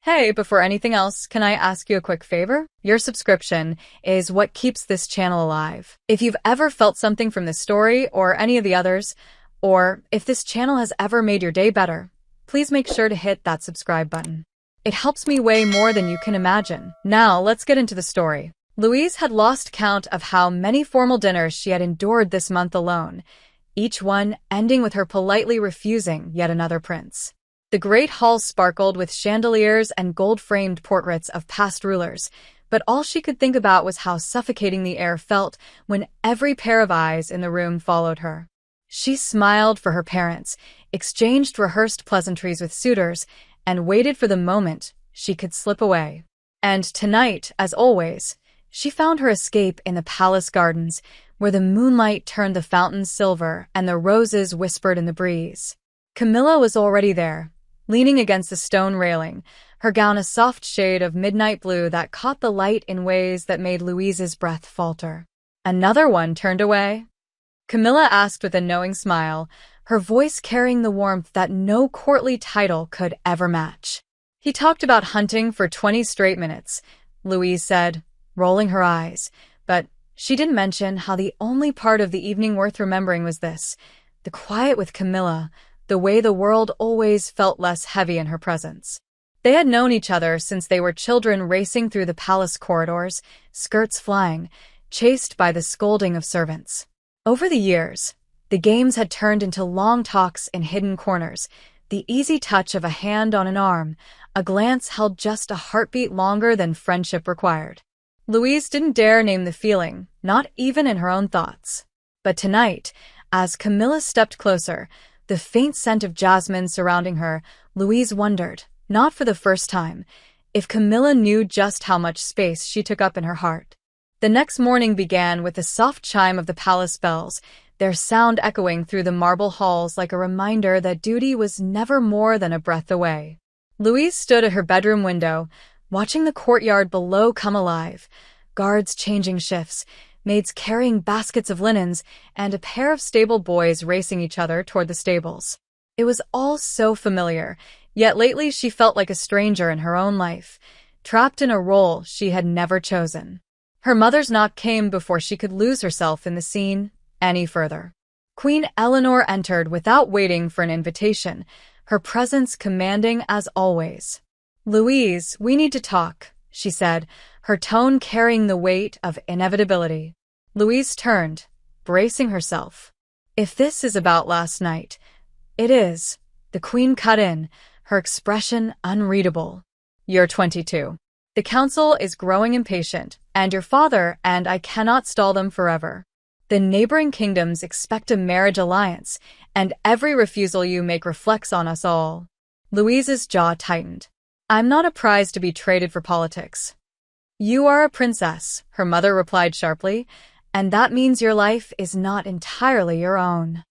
Hey, before anything else, can I ask you a quick favor? Your subscription is what keeps this channel alive. If you've ever felt something from this story or any of the others, or if this channel has ever made your day better, please make sure to hit that subscribe button. It helps me way more than you can imagine. Now, let's get into the story. Louise had lost count of how many formal dinners she had endured this month alone, each one ending with her politely refusing yet another prince. The great hall sparkled with chandeliers and gold-framed portraits of past rulers, but all she could think about was how suffocating the air felt when every pair of eyes in the room followed her. She smiled for her parents, exchanged rehearsed pleasantries with suitors, and waited for the moment she could slip away. And tonight, as always, she found her escape in the palace gardens, where the moonlight turned the fountains silver and the roses whispered in the breeze. Camilla was already there, leaning against the stone railing, her gown a soft shade of midnight blue that caught the light in ways that made Louise's breath falter. "Another one turned away?" Camilla asked with a knowing smile, her voice carrying the warmth that no courtly title could ever match. "He talked about hunting for 20 straight minutes," Louise said, rolling her eyes, but she didn't mention how the only part of the evening worth remembering was this, the quiet with Camilla, the way the world always felt less heavy in her presence. They had known each other since they were children racing through the palace corridors, skirts flying, chased by the scolding of servants. Over the years, the games had turned into long talks in hidden corners, the easy touch of a hand on an arm, a glance held just a heartbeat longer than friendship required. Louise didn't dare name the feeling, not even in her own thoughts. But tonight, as Camilla stepped closer, the faint scent of jasmine surrounding her, Louise wondered, not for the first time, if Camilla knew just how much space she took up in her heart. The next morning began with the soft chime of the palace bells, their sound echoing through the marble halls like a reminder that duty was never more than a breath away. Louise stood at her bedroom window, watching the courtyard below come alive, guards changing shifts, maids carrying baskets of linens, and a pair of stable boys racing each other toward the stables. It was all so familiar, yet lately she felt like a stranger in her own life, trapped in a role she had never chosen. Her mother's knock came before she could lose herself in the scene any further. Queen Eleanor entered without waiting for an invitation, her presence commanding as always. "Louise, we need to talk," she said, her tone carrying the weight of inevitability. Louise turned, bracing herself. "If this is about last night—" "It is," the queen cut in, her expression unreadable. "You're 22. The council is growing impatient, and your father and I cannot stall them forever. The neighboring kingdoms expect a marriage alliance, and every refusal you make reflects on us all." Louise's jaw tightened. "I'm not a prize to be traded for politics." "You are a princess," her mother replied sharply, "and that means your life is not entirely your own."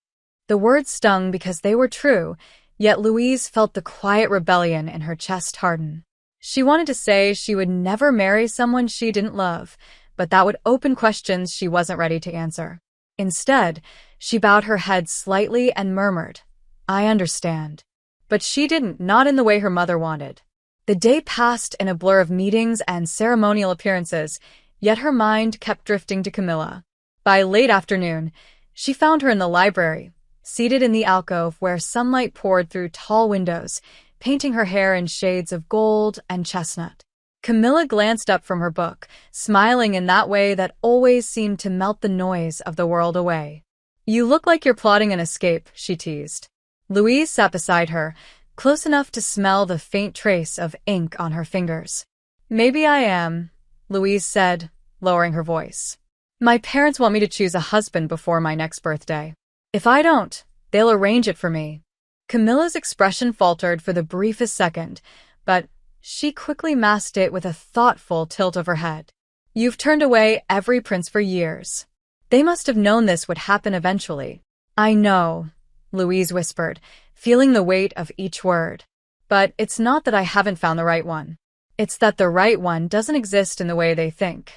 The words stung because they were true, yet Louise felt the quiet rebellion in her chest harden. She wanted to say she would never marry someone she didn't love, but that would open questions she wasn't ready to answer. Instead, she bowed her head slightly and murmured, "I understand." But she didn't, not in the way her mother wanted. The day passed in a blur of meetings and ceremonial appearances, yet her mind kept drifting to Camilla. By late afternoon, she found her in the library, seated in the alcove where sunlight poured through tall windows, painting her hair in shades of gold and chestnut. Camilla glanced up from her book, smiling in that way that always seemed to melt the noise of the world away. "You look like you're plotting an escape," she teased. Louise sat beside her, close enough to smell the faint trace of ink on her fingers. "Maybe I am," Louise said, lowering her voice. "My parents want me to choose a husband before my next birthday. If I don't, they'll arrange it for me." Camilla's expression faltered for the briefest second, but she quickly masked it with a thoughtful tilt of her head. "You've turned away every prince for years. They must have known this would happen eventually." "I know," Louise whispered, feeling the weight of each word. "But it's not that I haven't found the right one. It's that the right one doesn't exist in the way they think."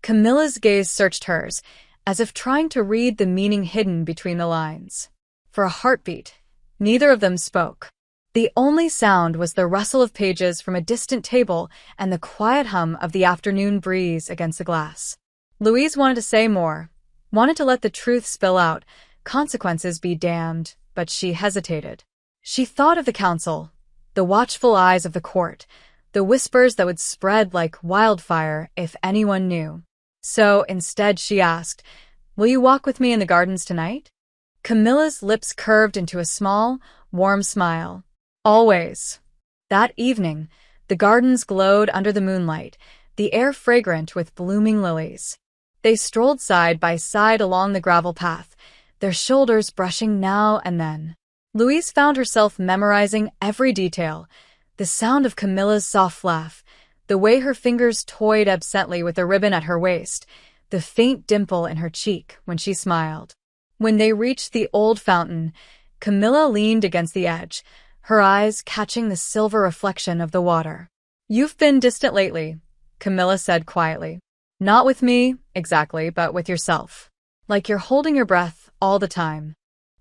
Camilla's gaze searched hers, as if trying to read the meaning hidden between the lines. For a heartbeat, neither of them spoke. The only sound was the rustle of pages from a distant table and the quiet hum of the afternoon breeze against the glass. Louise wanted to say more, wanted to let the truth spill out, consequences be damned, but she hesitated. She thought of the council, the watchful eyes of the court, the whispers that would spread like wildfire if anyone knew. So instead she asked, "Will you walk with me in the gardens tonight?" Camilla's lips curved into a small, warm smile. Always. That evening, the gardens glowed under the moonlight, the air fragrant with blooming lilies. They strolled side by side along the gravel path, their shoulders brushing now and then. Louise found herself memorizing every detail, the sound of Camilla's soft laugh, the way her fingers toyed absently with the ribbon at her waist, the faint dimple in her cheek when she smiled. When they reached the old fountain, Camilla leaned against the edge, her eyes catching the silver reflection of the water. "You've been distant lately," Camilla said quietly. "Not with me, exactly, but with yourself. Like you're holding your breath all the time."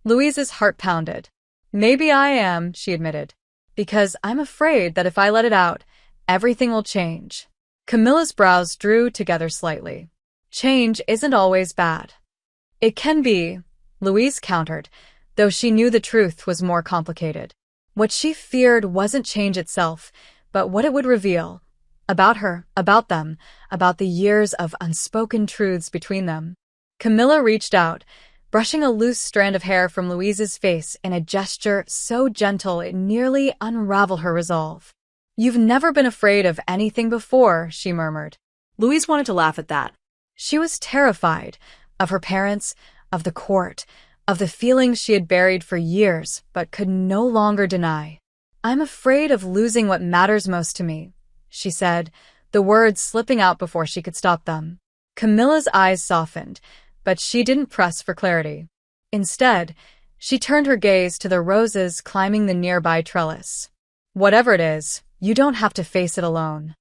Louise's heart pounded. "Maybe I am," she admitted, "because I'm afraid that if I let it out, everything will change." Camilla's brows drew together slightly. "Change isn't always bad." "It can be," Louise countered, though she knew the truth was more complicated. What she feared wasn't change itself, but what it would reveal. About her, about them, about the years of unspoken truths between them. Camilla reached out, brushing a loose strand of hair from Louise's face in a gesture so gentle it nearly unraveled her resolve. "You've never been afraid of anything before," she murmured. Louise wanted to laugh at that. She was terrified of her parents, of the court, of the feelings she had buried for years but could no longer deny. "I'm afraid of losing what matters most to me," she said, the words slipping out before she could stop them. Camilla's eyes softened, but she didn't press for clarity. Instead, she turned her gaze to the roses climbing the nearby trellis. "Whatever it is, you don't have to face it alone."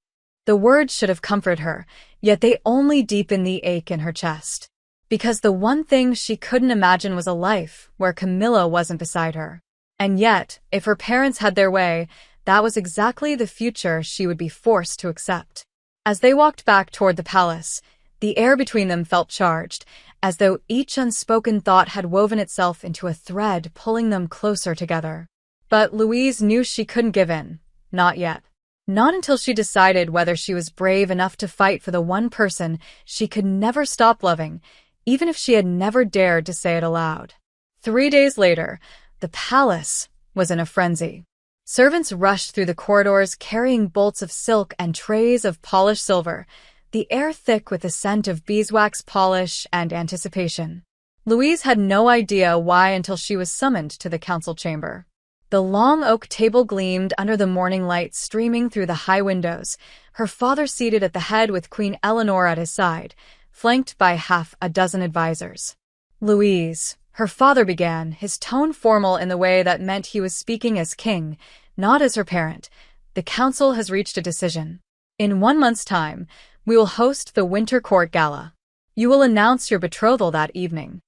The words should have comforted her, yet they only deepened the ache in her chest. Because the one thing she couldn't imagine was a life where Camilla wasn't beside her. And yet, if her parents had their way, that was exactly the future she would be forced to accept. As they walked back toward the palace, the air between them felt charged, as though each unspoken thought had woven itself into a thread pulling them closer together. But Louise knew she couldn't give in. Not yet. Not until she decided whether she was brave enough to fight for the one person she could never stop loving, even if she had never dared to say it aloud. 3 days later, the palace was in a frenzy. Servants rushed through the corridors carrying bolts of silk and trays of polished silver, the air thick with the scent of beeswax polish and anticipation. Louise had no idea why until she was summoned to the council chamber. The long oak table gleamed under the morning light streaming through the high windows, her father seated at the head with Queen Eleanor at his side, flanked by half a dozen advisors. "Louise," her father began, his tone formal in the way that meant he was speaking as king, not as her parent. "The council has reached a decision. In 1 month's time, we will host the Winter Court Gala. You will announce your betrothal that evening."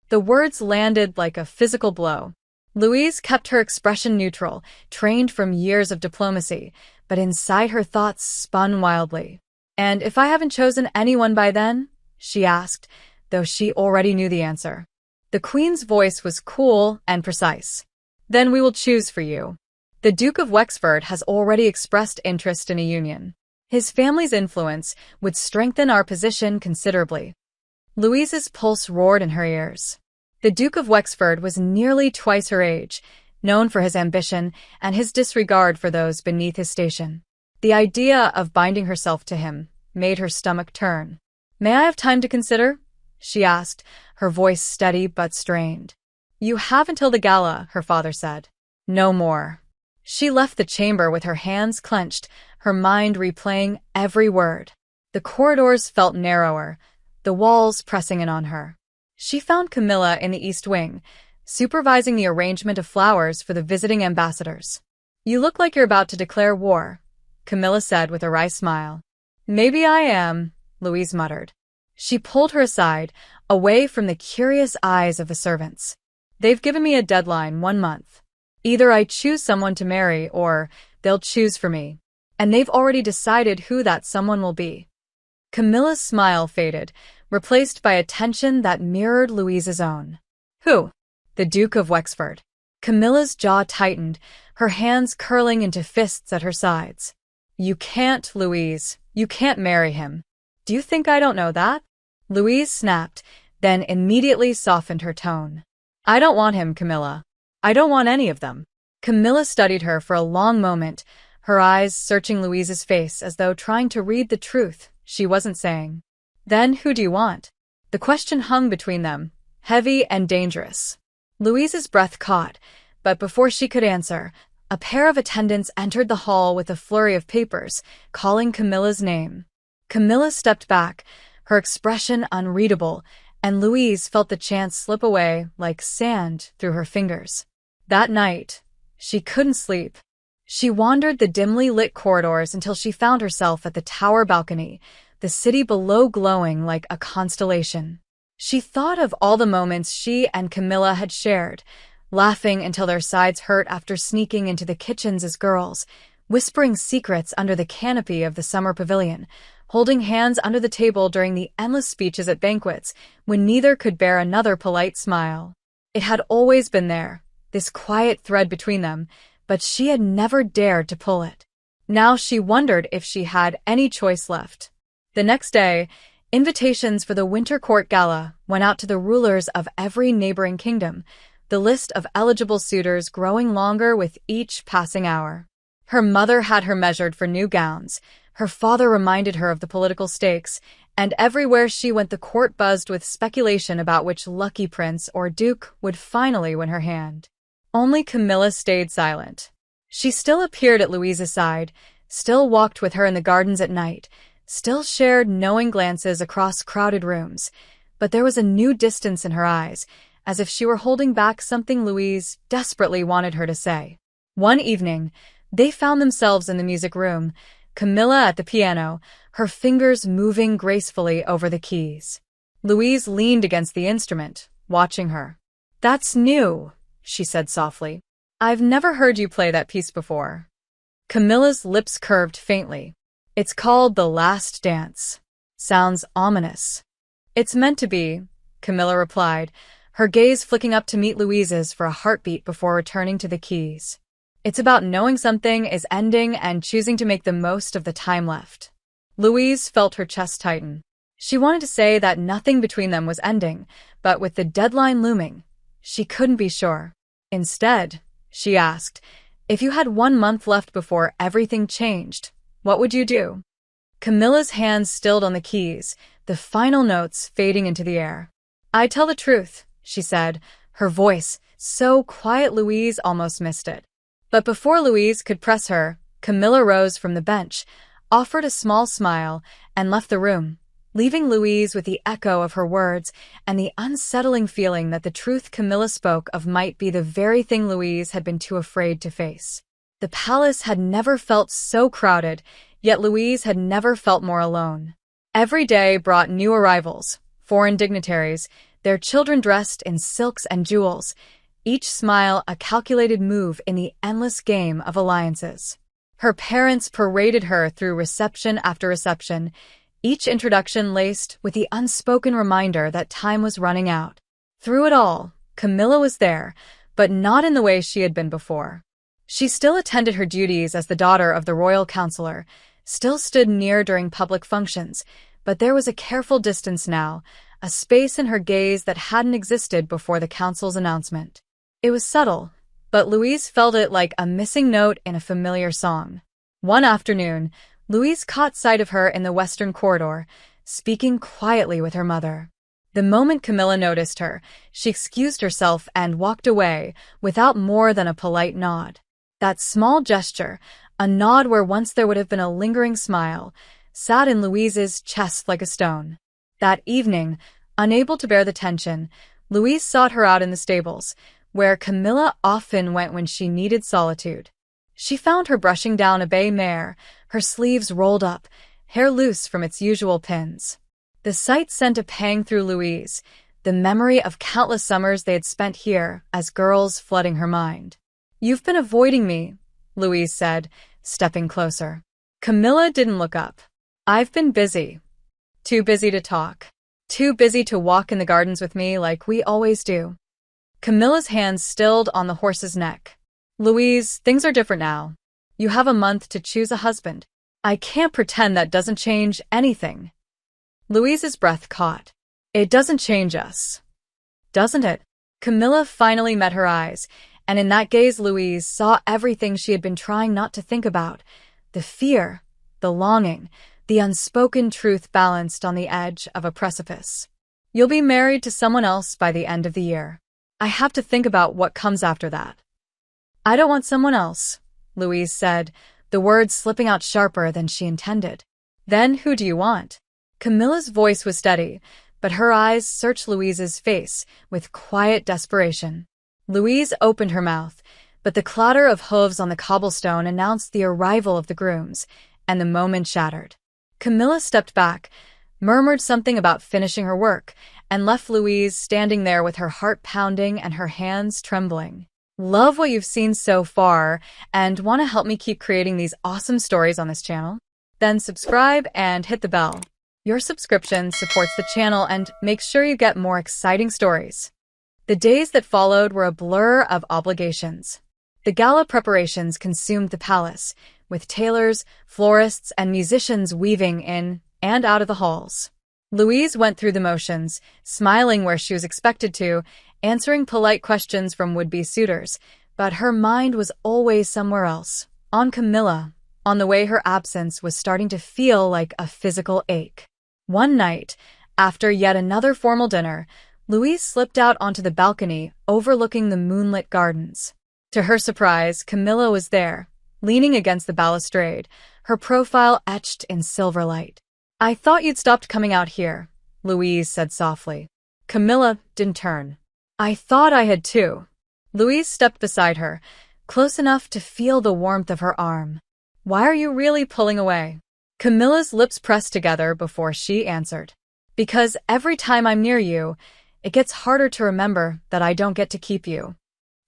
The words landed like a physical blow. Louise kept her expression neutral, trained from years of diplomacy, but inside her thoughts spun wildly. "And if I haven't chosen anyone by then?" she asked, though she already knew the answer. The Queen's voice was cool and precise. "Then we will choose for you. The Duke of Wexford has already expressed interest in a union. His family's influence would strengthen our position considerably." Louise's pulse roared in her ears. The Duke of Wexford was nearly twice her age, known for his ambition and his disregard for those beneath his station. The idea of binding herself to him made her stomach turn. "May I have time to consider?" she asked, her voice steady but strained. "You have until the gala," her father said. "No more." She left the chamber with her hands clenched, her mind replaying every word. The corridors felt narrower, the walls pressing in on her. She found Camilla in the East Wing, supervising the arrangement of flowers for the visiting ambassadors. "You look like you're about to declare war," Camilla said with a wry smile. "Maybe I am," Louise muttered. She pulled her aside, away from the curious eyes of the servants. "They've given me a deadline, 1 month. Either I choose someone to marry or they'll choose for me. And they've already decided who that someone will be. Camilla's smile faded, replaced by a tension that mirrored Louise's own. Who? The Duke of Wexford. Camilla's jaw tightened, her hands curling into fists at her sides. You can't, Louise. You can't marry him. Do you think I don't know that? Louise snapped, then immediately softened her tone. I don't want him, Camilla. I don't want any of them. Camilla studied her for a long moment, her eyes searching Louise's face as though trying to read the truth she wasn't saying. Then who do you want? The question hung between them, heavy and dangerous. Louise's breath caught, but before she could answer, a pair of attendants entered the hall with a flurry of papers, calling Camilla's name. Camilla stepped back, her expression unreadable, and Louise felt the chance slip away like sand through her fingers. That night, she couldn't sleep. She wandered the dimly lit corridors until she found herself at the tower balcony, the city below glowing like a constellation. She thought of all the moments she and Camilla had shared, laughing until their sides hurt after sneaking into the kitchens as girls, whispering secrets under the canopy of the summer pavilion, holding hands under the table during the endless speeches at banquets when neither could bear another polite smile. It had always been there, this quiet thread between them, but she had never dared to pull it. Now she wondered if she had any choice left. The next day, invitations for the Winter Court Gala went out to the rulers of every neighboring kingdom, the list of eligible suitors growing longer with each passing hour. Her mother had her measured for new gowns, her father reminded her of the political stakes, and everywhere she went the court buzzed with speculation about which lucky prince or duke would finally win her hand. Only Camilla stayed silent. She still appeared at Louise's side, still walked with her in the gardens at night, still shared knowing glances across crowded rooms, but there was a new distance in her eyes, as if she were holding back something Louise desperately wanted her to say. One evening, they found themselves in the music room, Camilla at the piano, her fingers moving gracefully over the keys. Louise leaned against the instrument, watching her. That's new, she said softly. I've never heard you play that piece before. Camilla's lips curved faintly. It's called The Last Dance. Sounds ominous. It's meant to be, Camilla replied, her gaze flicking up to meet Louise's for a heartbeat before returning to the keys. It's about knowing something is ending and choosing to make the most of the time left. Louise felt her chest tighten. She wanted to say that nothing between them was ending, but with the deadline looming, she couldn't be sure. Instead, she asked, if you had 1 month left before everything changed, what would you do? Camilla's hands stilled on the keys, the final notes fading into the air. I'd tell the truth, she said, her voice so quiet Louise almost missed it. But before Louise could press her, Camilla rose from the bench, offered a small smile, and left the room, leaving Louise with the echo of her words and the unsettling feeling that the truth Camilla spoke of might be the very thing Louise had been too afraid to face. The palace had never felt so crowded, yet Louise had never felt more alone. Every day brought new arrivals, foreign dignitaries, their children dressed in silks and jewels, each smile a calculated move in the endless game of alliances. Her parents paraded her through reception after reception, each introduction laced with the unspoken reminder that time was running out. Through it all, Camilla was there, but not in the way she had been before. She still attended her duties as the daughter of the royal counselor, still stood near during public functions, but there was a careful distance now, a space in her gaze that hadn't existed before the council's announcement. It was subtle, but Louise felt it like a missing note in a familiar song. One afternoon, Louise caught sight of her in the western corridor, speaking quietly with her mother. The moment Camilla noticed her, she excused herself and walked away without more than a polite nod. That small gesture, a nod where once there would have been a lingering smile, sat in Louise's chest like a stone. That evening, unable to bear the tension, Louise sought her out in the stables, where Camilla often went when she needed solitude. She found her brushing down a bay mare, her sleeves rolled up, hair loose from its usual pins. The sight sent a pang through Louise, the memory of countless summers they had spent here as girls flooding her mind. You've been avoiding me, Louise said, stepping closer. Camilla didn't look up. I've been busy. Too busy to talk. Too busy to walk in the gardens with me like we always do. Camilla's hands stilled on the horse's neck. Louise, things are different now. You have a month to choose a husband. I can't pretend that doesn't change anything. Louise's breath caught. It doesn't change us. Doesn't it? Camilla finally met her eyes, and in that gaze Louise saw everything she had been trying not to think about. The fear, the longing, the unspoken truth balanced on the edge of a precipice. You'll be married to someone else by the end of the year. I have to think about what comes after that. I don't want someone else, Louise said, the words slipping out sharper than she intended. Then who do you want? Camilla's voice was steady, but her eyes searched Louise's face with quiet desperation. Louise opened her mouth, but the clatter of hooves on the cobblestone announced the arrival of the grooms, and the moment shattered. Camilla stepped back, murmured something about finishing her work, and left Louise standing there with her heart pounding and her hands trembling. Love what you've seen so far, and want to help me keep creating these awesome stories on this channel? Then subscribe and hit the bell. Your subscription supports the channel and makes sure you get more exciting stories. The days that followed were a blur of obligations. The gala preparations consumed the palace, with tailors, florists, and musicians weaving in and out of the halls. Louise went through the motions, smiling where she was expected to, answering polite questions from would-be suitors, but her mind was always somewhere else, on Camilla, on the way her absence was starting to feel like a physical ache. One night, after yet another formal dinner, Louise slipped out onto the balcony overlooking the moonlit gardens. To her surprise, Camilla was there, leaning against the balustrade, her profile etched in silver light. I thought you'd stopped coming out here, Louise said softly. Camilla didn't turn. I thought I had too. Louise stepped beside her, close enough to feel the warmth of her arm. Why are you really pulling away? Camilla's lips pressed together before she answered. Because every time I'm near you, it gets harder to remember that I don't get to keep you.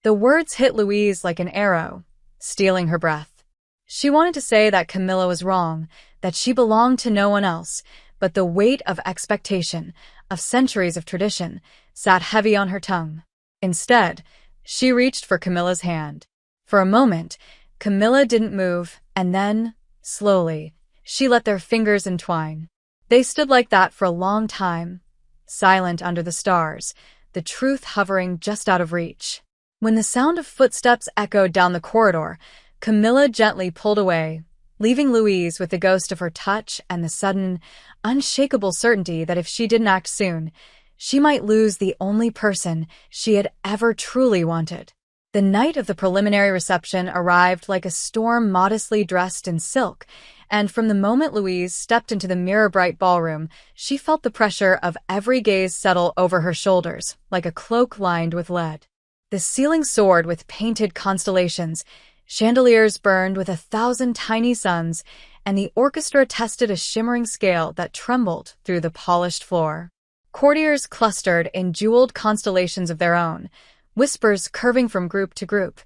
The words hit Louise like an arrow, stealing her breath. She wanted to say that Camilla was wrong, that she belonged to no one else, but the weight of expectation, of centuries of tradition, sat heavy on her tongue. Instead, she reached for Camilla's hand. For a moment, Camilla didn't move, and then, slowly, she let their fingers entwine. They stood like that for a long time, silent under the stars, the truth hovering just out of reach. When the sound of footsteps echoed down the corridor, Camilla gently pulled away, leaving Louise with the ghost of her touch and the sudden, unshakable certainty that if she didn't act soon, she might lose the only person she had ever truly wanted. The night of the preliminary reception arrived like a storm modestly dressed in silk, and from the moment Louise stepped into the mirror-bright ballroom, she felt the pressure of every gaze settle over her shoulders, like a cloak lined with lead. The ceiling soared with painted constellations, chandeliers burned with 1,000 tiny suns, and the orchestra tested a shimmering scale that trembled through the polished floor. Courtiers clustered in jeweled constellations of their own, whispers curving from group to group.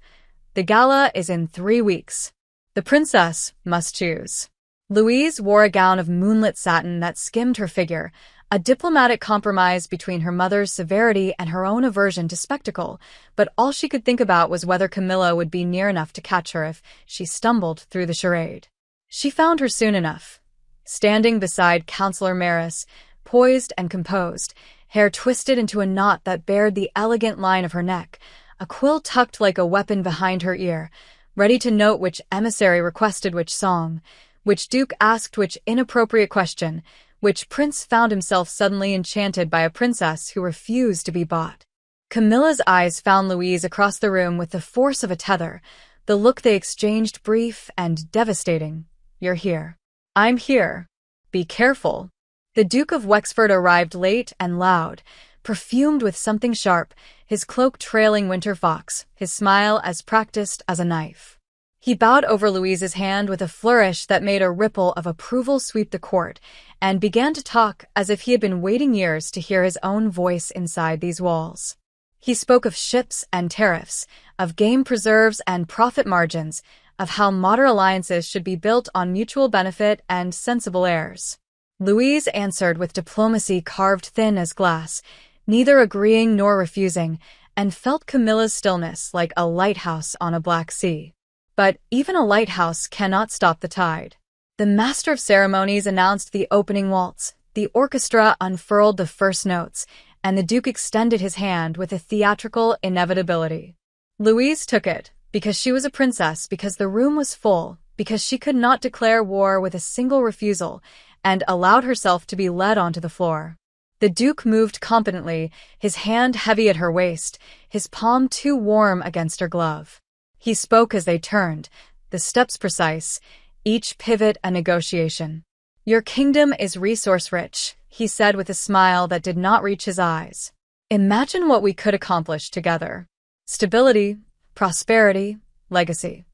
The gala is in 3 weeks. The princess must choose. Louise wore a gown of moonlit satin that skimmed her figure, a diplomatic compromise between her mother's severity and her own aversion to spectacle, but all she could think about was whether Camilla would be near enough to catch her if she stumbled through the charade. She found her soon enough, standing beside Counselor Maris, poised and composed, hair twisted into a knot that bared the elegant line of her neck, a quill tucked like a weapon behind her ear, ready to note which emissary requested which song, which duke asked which inappropriate question, which prince found himself suddenly enchanted by a princess who refused to be bought. Camilla's eyes found Louise across the room with the force of a tether, the look they exchanged brief and devastating. You're here. I'm here. Be careful. The Duke of Wexford arrived late and loud, perfumed with something sharp, his cloak trailing winter fox, his smile as practiced as a knife. He bowed over Louise's hand with a flourish that made a ripple of approval sweep the court, and began to talk as if he had been waiting years to hear his own voice inside these walls. He spoke of ships and tariffs, of game preserves and profit margins, of how modern alliances should be built on mutual benefit and sensible heirs. Louise answered with diplomacy carved thin as glass, neither agreeing nor refusing, and felt Camilla's stillness like a lighthouse on a black sea. But even a lighthouse cannot stop the tide. The master of ceremonies announced the opening waltz, the orchestra unfurled the first notes, and the Duke extended his hand with a theatrical inevitability. Louise took it, because she was a princess, because the room was full, because she could not declare war with a single refusal, and allowed herself to be led onto the floor. The Duke moved competently, his hand heavy at her waist, his palm too warm against her glove. He spoke as they turned, the steps precise, each pivot a negotiation. "Your kingdom is resource-rich," he said with a smile that did not reach his eyes. "Imagine what we could accomplish together. Stability, prosperity, legacy."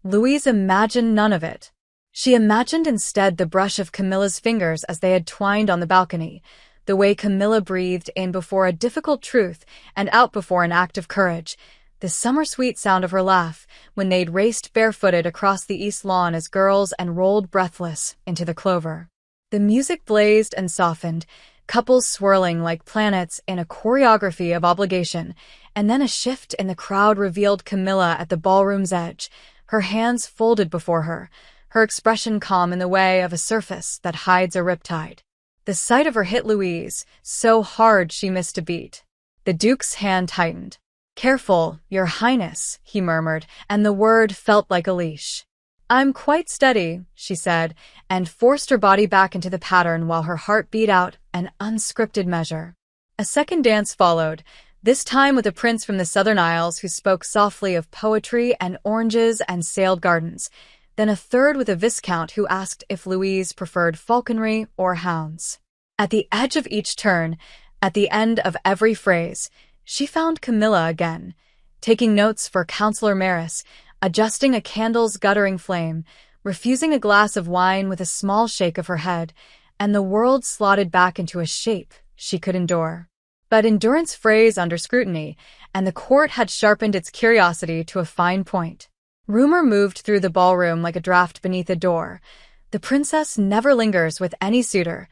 Louise imagined none of it. She imagined instead the brush of Camilla's fingers as they had twined on the balcony, the way Camilla breathed in before a difficult truth and out before an act of courage, the summer-sweet sound of her laugh when they'd raced barefooted across the east lawn as girls and rolled breathless into the clover. The music blazed and softened, couples swirling like planets in a choreography of obligation, and then a shift in the crowd revealed Camilla at the ballroom's edge, her hands folded before her, her expression calm in the way of a surface that hides a riptide. The sight of her hit Louise, so hard she missed a beat. The Duke's hand tightened. "Careful, Your Highness," he murmured, and the word felt like a leash. "I'm quite steady," she said, and forced her body back into the pattern while her heart beat out an unscripted measure. A second dance followed, this time with a prince from the Southern Isles who spoke softly of poetry and oranges and sailed gardens, then a third with a viscount who asked if Louise preferred falconry or hounds. At the edge of each turn, at the end of every phrase, she found Camilla again, taking notes for Counselor Maris, adjusting a candle's guttering flame, refusing a glass of wine with a small shake of her head, and the world slotted back into a shape she could endure. But endurance frays under scrutiny, and the court had sharpened its curiosity to a fine point. Rumor moved through the ballroom like a draft beneath a door. The princess never lingers with any suitor.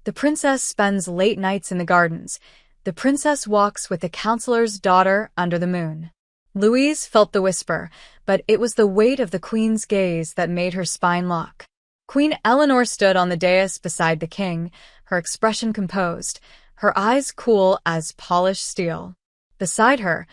The princess spends late nights in the gardens. The princess walks with the counselor's daughter under the moon. Louise felt the whisper, but it was the weight of the queen's gaze that made her spine lock. Queen Eleanor stood on the dais beside the king, her expression composed, her eyes cool as polished steel. Beside her,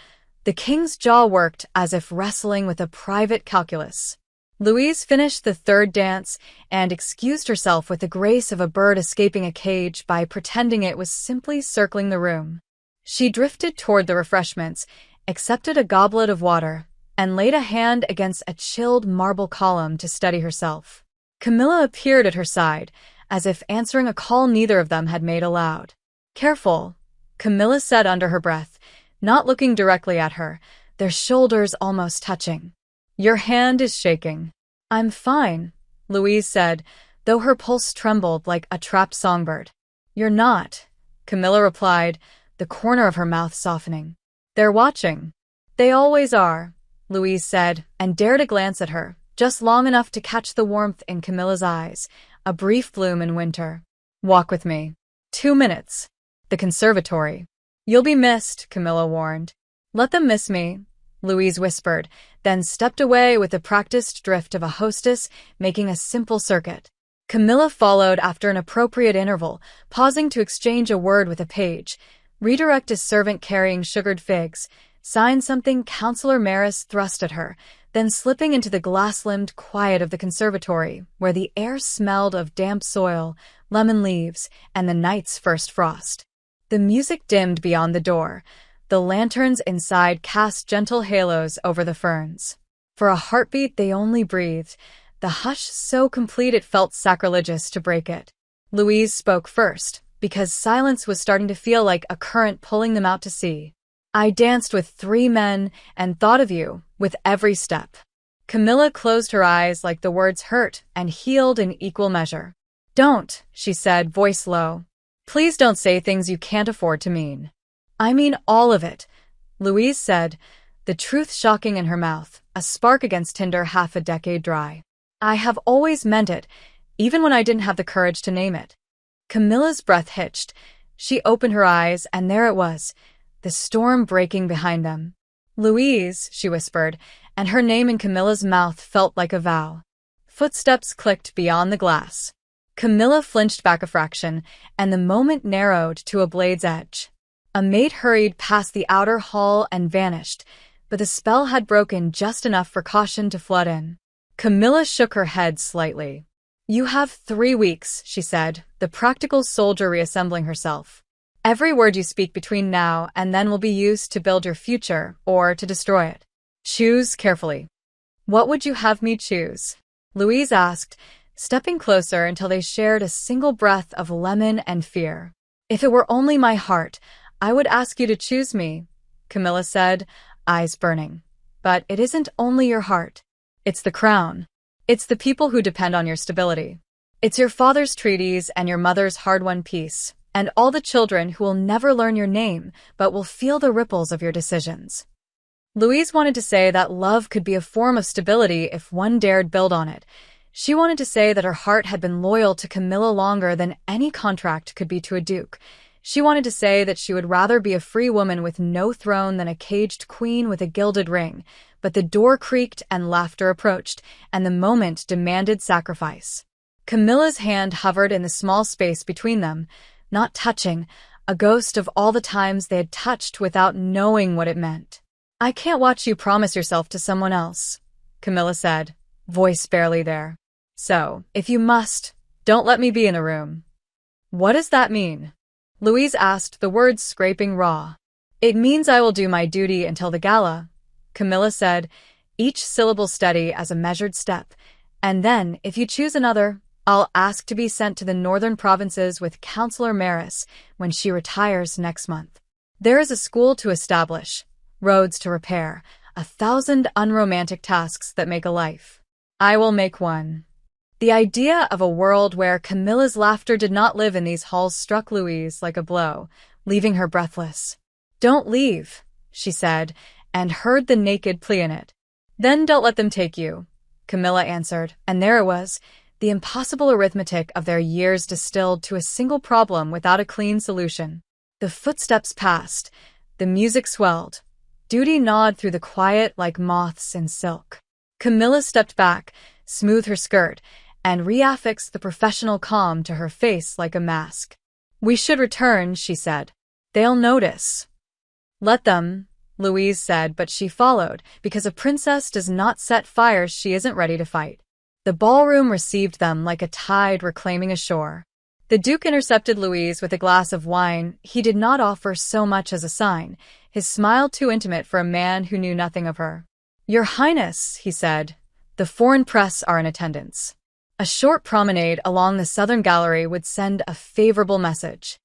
the king's jaw worked as if wrestling with a private calculus. Louise finished the third dance and excused herself with the grace of a bird escaping a cage by pretending it was simply circling the room. She drifted toward the refreshments, accepted a goblet of water, and laid a hand against a chilled marble column to steady herself. Camilla appeared at her side, as if answering a call neither of them had made aloud. "Careful," Camilla said under her breath, not looking directly at her, their shoulders almost touching. "Your hand is shaking." "I'm fine," Louise said, though her pulse trembled like a trapped songbird. "You're not," Camilla replied, the corner of her mouth softening. "They're watching." "They always are," Louise said, and dared a glance at her, just long enough to catch the warmth in Camilla's eyes, a brief bloom in winter. "Walk with me." 2 minutes. The conservatory. "You'll be missed," Camilla warned. "Let them miss me," Louise whispered, then stepped away with the practiced drift of a hostess making a simple circuit. Camilla followed after an appropriate interval, pausing to exchange a word with a page, redirect a servant carrying sugared figs, sign something Counselor Maris thrust at her, then slipping into the glass-limbed quiet of the conservatory, where the air smelled of damp soil, lemon leaves, and the night's first frost. The music dimmed beyond the door. The lanterns inside cast gentle halos over the ferns. For a heartbeat they only breathed, the hush so complete it felt sacrilegious to break it. Louise spoke first, because silence was starting to feel like a current pulling them out to sea. "I danced with 3 men and thought of you with every step." Camilla closed her eyes like the words hurt and healed in equal measure. "Don't," she said, voice low. "Please don't say things you can't afford to mean." "I mean all of it," Louise said, the truth shocking in her mouth, a spark against tinder half a decade dry. I have always meant it, even when I didn't have the courage to name it. Camilla's breath hitched. She opened her eyes, and there it was, the storm breaking behind them. Louise, she whispered, and her name in Camilla's mouth felt like a vow. Footsteps clicked beyond the glass. Camilla flinched back a fraction, and the moment narrowed to a blade's edge. A maid hurried past the outer hall and vanished, but the spell had broken just enough for caution to flood in. Camilla shook her head slightly. You have 3 weeks, she said, the practical soldier reassembling herself. Every word you speak between now and then will be used to build your future or to destroy it. Choose carefully. What would you have me choose? Louise asked, stepping closer until they shared a single breath of lemon and fear. If it were only my heart, I would ask you to choose me, Camilla said, eyes burning. But it isn't only your heart. It's the crown. It's the people who depend on your stability. It's your father's treaties and your mother's hard-won peace, and all the children who will never learn your name but will feel the ripples of your decisions. Louise wanted to say that love could be a form of stability if one dared build on it. She wanted to say that her heart had been loyal to Camilla longer than any contract could be to a duke. She wanted to say that she would rather be a free woman with no throne than a caged queen with a gilded ring. But the door creaked and laughter approached, and the moment demanded sacrifice. Camilla's hand hovered in the small space between them, not touching, a ghost of all the times they had touched without knowing what it meant. I can't watch you promise yourself to someone else, Camilla said, voice barely there. So, if you must, don't let me be in the room. What does that mean? Louise asked, the words scraping raw. It means I will do my duty until the gala, Camilla said, each syllable steady as a measured step. And then, if you choose another, I'll ask to be sent to the northern provinces with Counselor Maris when she retires next month. There is a school to establish, roads to repair, 1,000 unromantic tasks that make a life. I will make one. The idea of a world where Camilla's laughter did not live in these halls struck Louise like a blow, leaving her breathless. Don't leave, she said, and heard the naked plea in it. Then don't let them take you, Camilla answered, and there it was, the impossible arithmetic of their years distilled to a single problem without a clean solution. The footsteps passed, the music swelled. Duty gnawed through the quiet like moths in silk. Camilla stepped back, smoothed her skirt, and reaffixed the professional calm to her face like a mask. We should return, she said. They'll notice. Let them, Louise said, but she followed, because a princess does not set fires she isn't ready to fight. The ballroom received them like a tide reclaiming a shore. The Duke intercepted Louise with a glass of wine he did not offer so much as a sign, his smile too intimate for a man who knew nothing of her. Your Highness, he said, the foreign press are in attendance. A short promenade along the southern gallery would send a favorable message.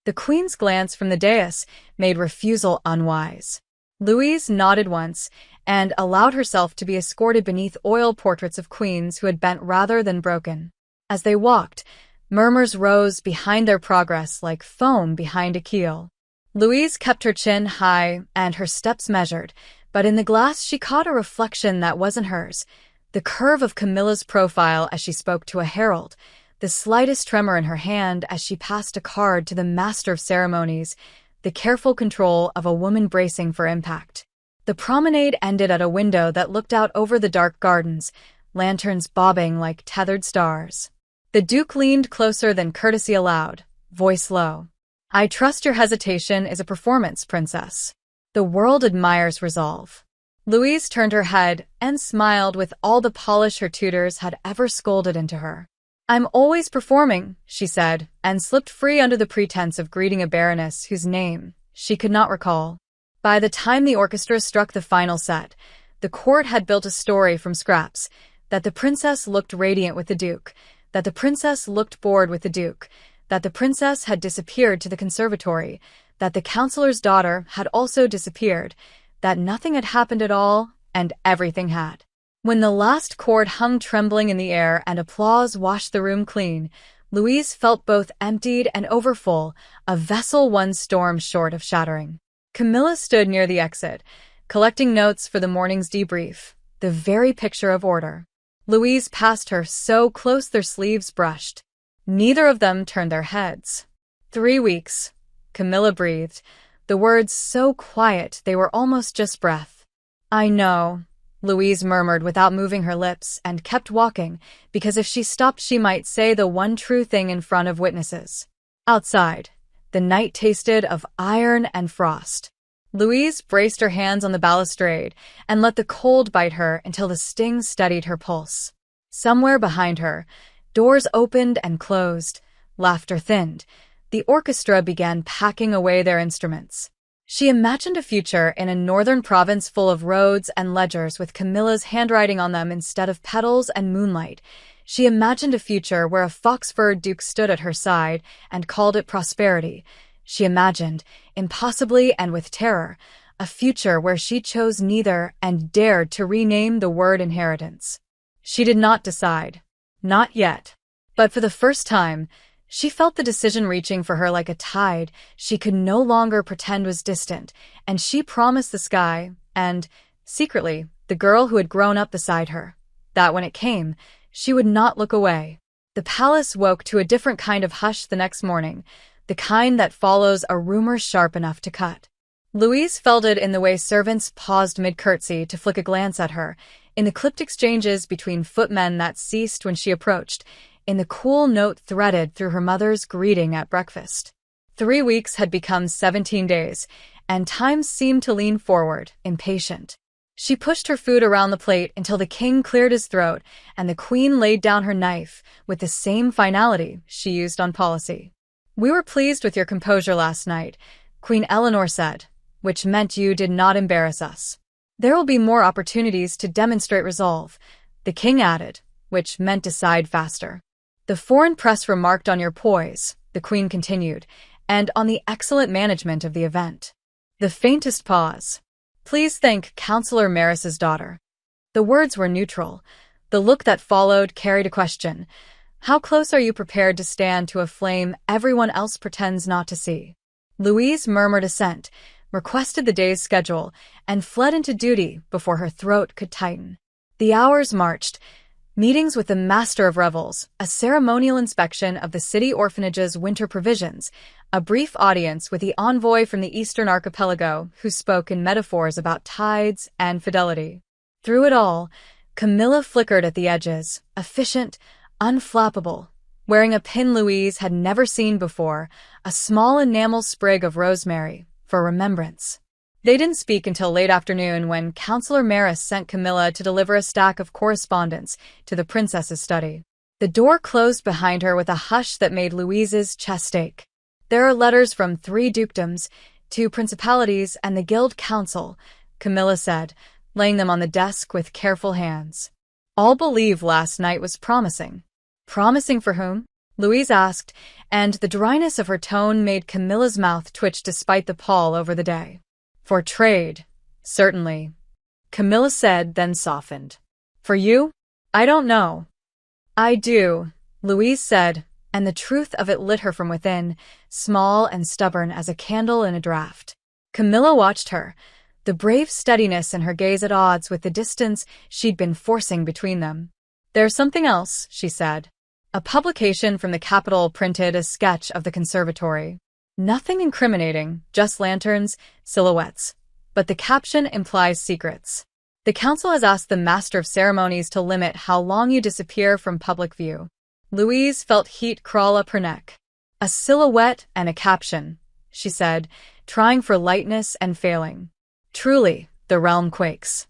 The Queen's glance from the dais made refusal unwise. Louise nodded once and allowed herself to be escorted beneath oil portraits of queens who had bent rather than broken. As they walked, murmurs rose behind their progress like foam behind a keel. Louise kept her chin high and her steps measured, but in the glass she caught a reflection that wasn't hers. The curve of Camilla's profile as she spoke to a herald, the slightest tremor in her hand as she passed a card to the master of ceremonies, the careful control of a woman bracing for impact. The promenade ended at a window that looked out over the dark gardens, lanterns bobbing like tethered stars. The Duke leaned closer than courtesy allowed, voice low. I trust your hesitation is a performance, Princess. The world admires resolve. Louise turned her head and smiled with all the polish her tutors had ever scolded into her. I'm always performing, she said, and slipped free under the pretense of greeting a baroness whose name she could not recall. By the time the orchestra struck the final set, the court had built a story from scraps, that the princess looked radiant with the Duke, that the princess looked bored with the Duke, that the princess had disappeared to the conservatory, that the counselor's daughter had also disappeared, that nothing had happened at all, and everything had. When the last chord hung trembling in the air and applause washed the room clean, Louise felt both emptied and overfull, a vessel one storm short of shattering. Camilla stood near the exit, collecting notes for the morning's debrief, the very picture of order. Louise passed her so close their sleeves brushed. Neither of them turned their heads. 3 weeks, Camilla breathed, the words so quiet they were almost just breath. I know, Louise murmured without moving her lips and kept walking, because if she stopped she might say the one true thing in front of witnesses. Outside, the night tasted of iron and frost. Louise braced her hands on the balustrade and let the cold bite her until the sting steadied her pulse. Somewhere behind her, doors opened and closed, laughter thinned. The orchestra began packing away their instruments. She imagined a future in a northern province full of roads and ledgers with Camilla's handwriting on them instead of petals and moonlight. She imagined a future where a fox-furred duke stood at her side and called it prosperity. She imagined, impossibly and with terror, a future where she chose neither and dared to rename the word inheritance. She did not decide. Not yet. But for the first time, she felt the decision reaching for her like a tide she could no longer pretend was distant, and she promised the sky and, secretly, the girl who had grown up beside her, that when it came, she would not look away. The palace woke to a different kind of hush the next morning, the kind that follows a rumor sharp enough to cut. Louise felt it in the way servants paused mid-curtsy to flick a glance at her, in the clipped exchanges between footmen that ceased when she approached, in the cool note threaded through her mother's greeting at breakfast. 3 weeks had become 17 days, and time seemed to lean forward, impatient. She pushed her food around the plate until the king cleared his throat and the queen laid down her knife with the same finality she used on policy. We were pleased with your composure last night, Queen Eleanor said, which meant you did not embarrass us. There will be more opportunities to demonstrate resolve, the king added, which meant decide faster. The foreign press remarked on your poise, the queen continued, and on the excellent management of the event. The faintest pause. Please thank Councillor Maris's daughter. The words were neutral. The look that followed carried a question. How close are you prepared to stand to a flame everyone else pretends not to see? Louise murmured assent, requested the day's schedule, and fled into duty before her throat could tighten. The hours marched. Meetings with the Master of Revels, a ceremonial inspection of the city orphanage's winter provisions, a brief audience with the envoy from the Eastern Archipelago who spoke in metaphors about tides and fidelity. Through it all, Camilla flickered at the edges, efficient, unflappable, wearing a pin Louise had never seen before, a small enamel sprig of rosemary, for remembrance. They didn't speak until late afternoon when Councillor Maris sent Camilla to deliver a stack of correspondence to the princess's study. The door closed behind her with a hush that made Louise's chest ache. There are letters from 3 dukedoms, 2 principalities, and the Guild Council, Camilla said, laying them on the desk with careful hands. All believe last night was promising. Promising for whom? Louise asked, and the dryness of her tone made Camilla's mouth twitch despite the pall over the day. For trade, certainly, Camilla said, then softened. For you? I don't know. I do, Louise said, and the truth of it lit her from within, small and stubborn as a candle in a draught. Camilla watched her, the brave steadiness in her gaze at odds with the distance she'd been forcing between them. There's something else, she said. A publication from the capital printed a sketch of the conservatory. Nothing incriminating, just lanterns, silhouettes. But the caption implies secrets. The council has asked the Master of Ceremonies to limit how long you disappear from public view. Louise felt heat crawl up her neck. A silhouette and a caption, she said, trying for lightness and failing. Truly, the realm quakes.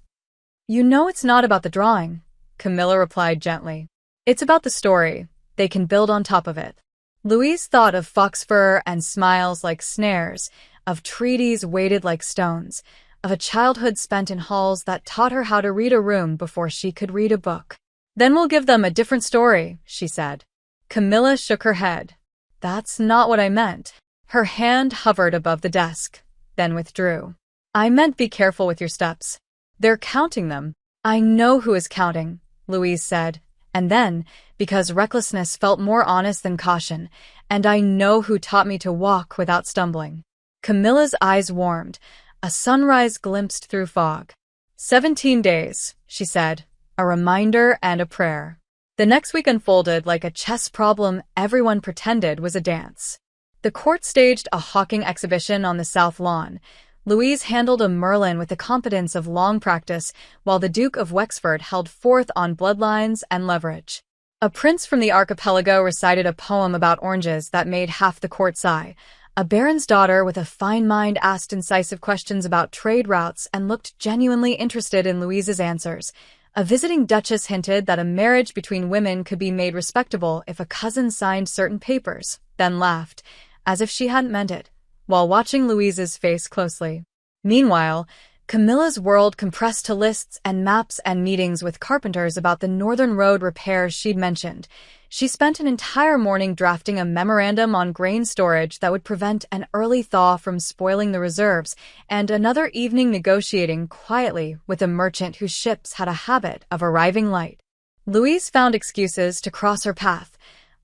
You know it's not about the drawing, Camilla replied gently. It's about the story. They can build on top of it. Louise thought of foxfur and smiles like snares, of treaties weighted like stones, of a childhood spent in halls that taught her how to read a room before she could read a book. Then we'll give them a different story, she said. Camilla shook her head. That's not what I meant. Her hand hovered above the desk, then withdrew. I meant be careful with your steps. They're counting them. I know who is counting, Louise said. And then, because recklessness felt more honest than caution, and I know who taught me to walk without stumbling. Camilla's eyes warmed. A sunrise glimpsed through fog. 17 days, she said, a reminder and a prayer. The next week unfolded like a chess problem everyone pretended was a dance. The court staged a hawking exhibition on the south lawn. Louise handled a Merlin with the competence of long practice, while the Duke of Wexford held forth on bloodlines and leverage. A prince from the archipelago recited a poem about oranges that made half the court sigh. A baron's daughter with a fine mind asked incisive questions about trade routes and looked genuinely interested in Louise's answers. A visiting duchess hinted that a marriage between women could be made respectable if a cousin signed certain papers, then laughed, as if she hadn't meant it, while watching Louise's face closely. Meanwhile, Camilla's world compressed to lists and maps and meetings with carpenters about the northern road repairs she'd mentioned. She spent an entire morning drafting a memorandum on grain storage that would prevent an early thaw from spoiling the reserves, and another evening negotiating quietly with a merchant whose ships had a habit of arriving late. Louise found excuses to cross her path: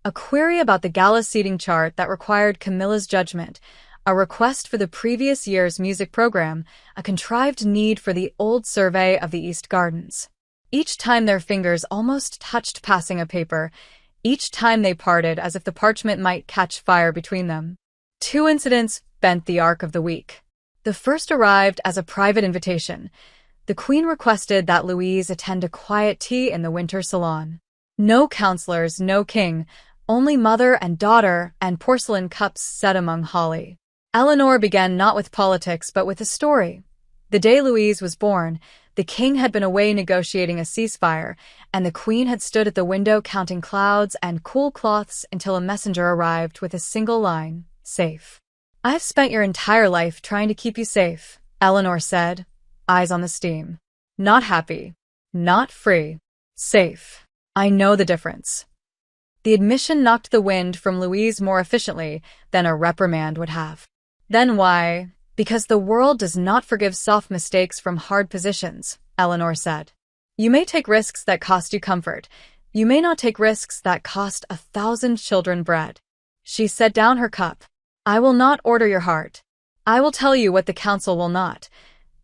a query about the gala seating chart that required Camilla's judgment, a request for the previous year's music program, a contrived need for the old survey of the East Gardens. Each time their fingers almost touched passing a paper, each time they parted as if the parchment might catch fire between them. 2 incidents bent the arc of the week. The first arrived as a private invitation. The Queen requested that Louise attend a quiet tea in the winter salon. No counselors, no king, only mother and daughter and porcelain cups set among holly. Eleanor began not with politics but with a story. The day Louise was born, the king had been away negotiating a ceasefire, and the Queen had stood at the window counting clouds and cool cloths until a messenger arrived with a single line: safe. "I've spent your entire life trying to keep you safe," Eleanor said, eyes on the steam. "Not happy. Not free. Safe. I know the difference." The admission knocked the wind from Louise more efficiently than a reprimand would have. "Then why?" "Because the world does not forgive soft mistakes from hard positions," Eleanor said. "You may take risks that cost you comfort. You may not take risks that cost 1,000 children bread." She set down her cup. "I will not order your heart. I will tell you what the council will not.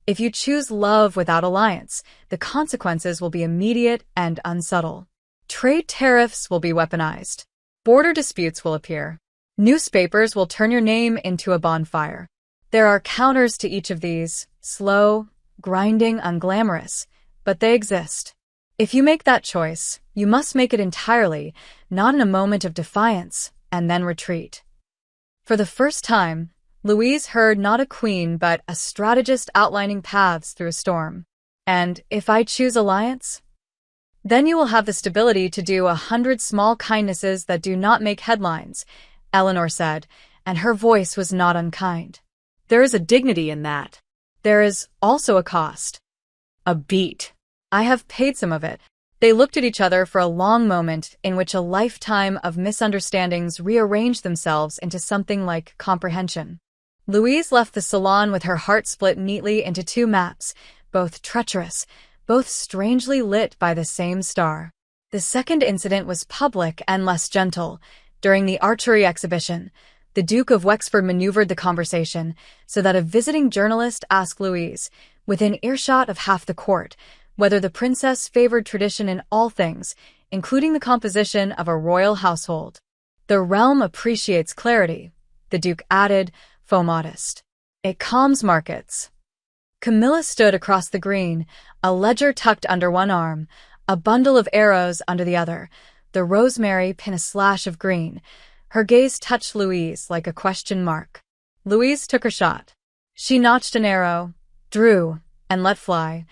If you choose love without alliance, the consequences will be immediate and unsubtle. Trade tariffs will be weaponized. Border disputes will appear. Newspapers will turn your name into a bonfire. There are counters to each of these, slow, grinding, unglamorous, but they exist. If you make that choice, you must make it entirely, not in a moment of defiance, and then retreat." For the first time, Louise heard not a queen but a strategist outlining paths through a storm. "And if I choose alliance? Then you will have the stability to do 100 small kindnesses that do not make headlines," Eleanor said, and her voice was not unkind. "There is a dignity in that. There is also a cost. A beat. I have paid some of it." They looked at each other for a long moment in which a lifetime of misunderstandings rearranged themselves into something like comprehension. Louise left the salon with her heart split neatly into 2 maps, both treacherous, both strangely lit by the same star. The second incident was public and less gentle. During the archery exhibition, the Duke of Wexford maneuvered the conversation so that a visiting journalist asked Louise, within earshot of half the court, whether the princess favored tradition in all things, including the composition of a royal household. "The realm appreciates clarity," the Duke added, faux modest. "It calms markets." Camilla stood across the green, a ledger tucked under one arm, a bundle of arrows under the other, the rosemary pin a slash of green. Her gaze touched Louise like a question mark. Louise took her shot. She notched an arrow, drew, and let fly.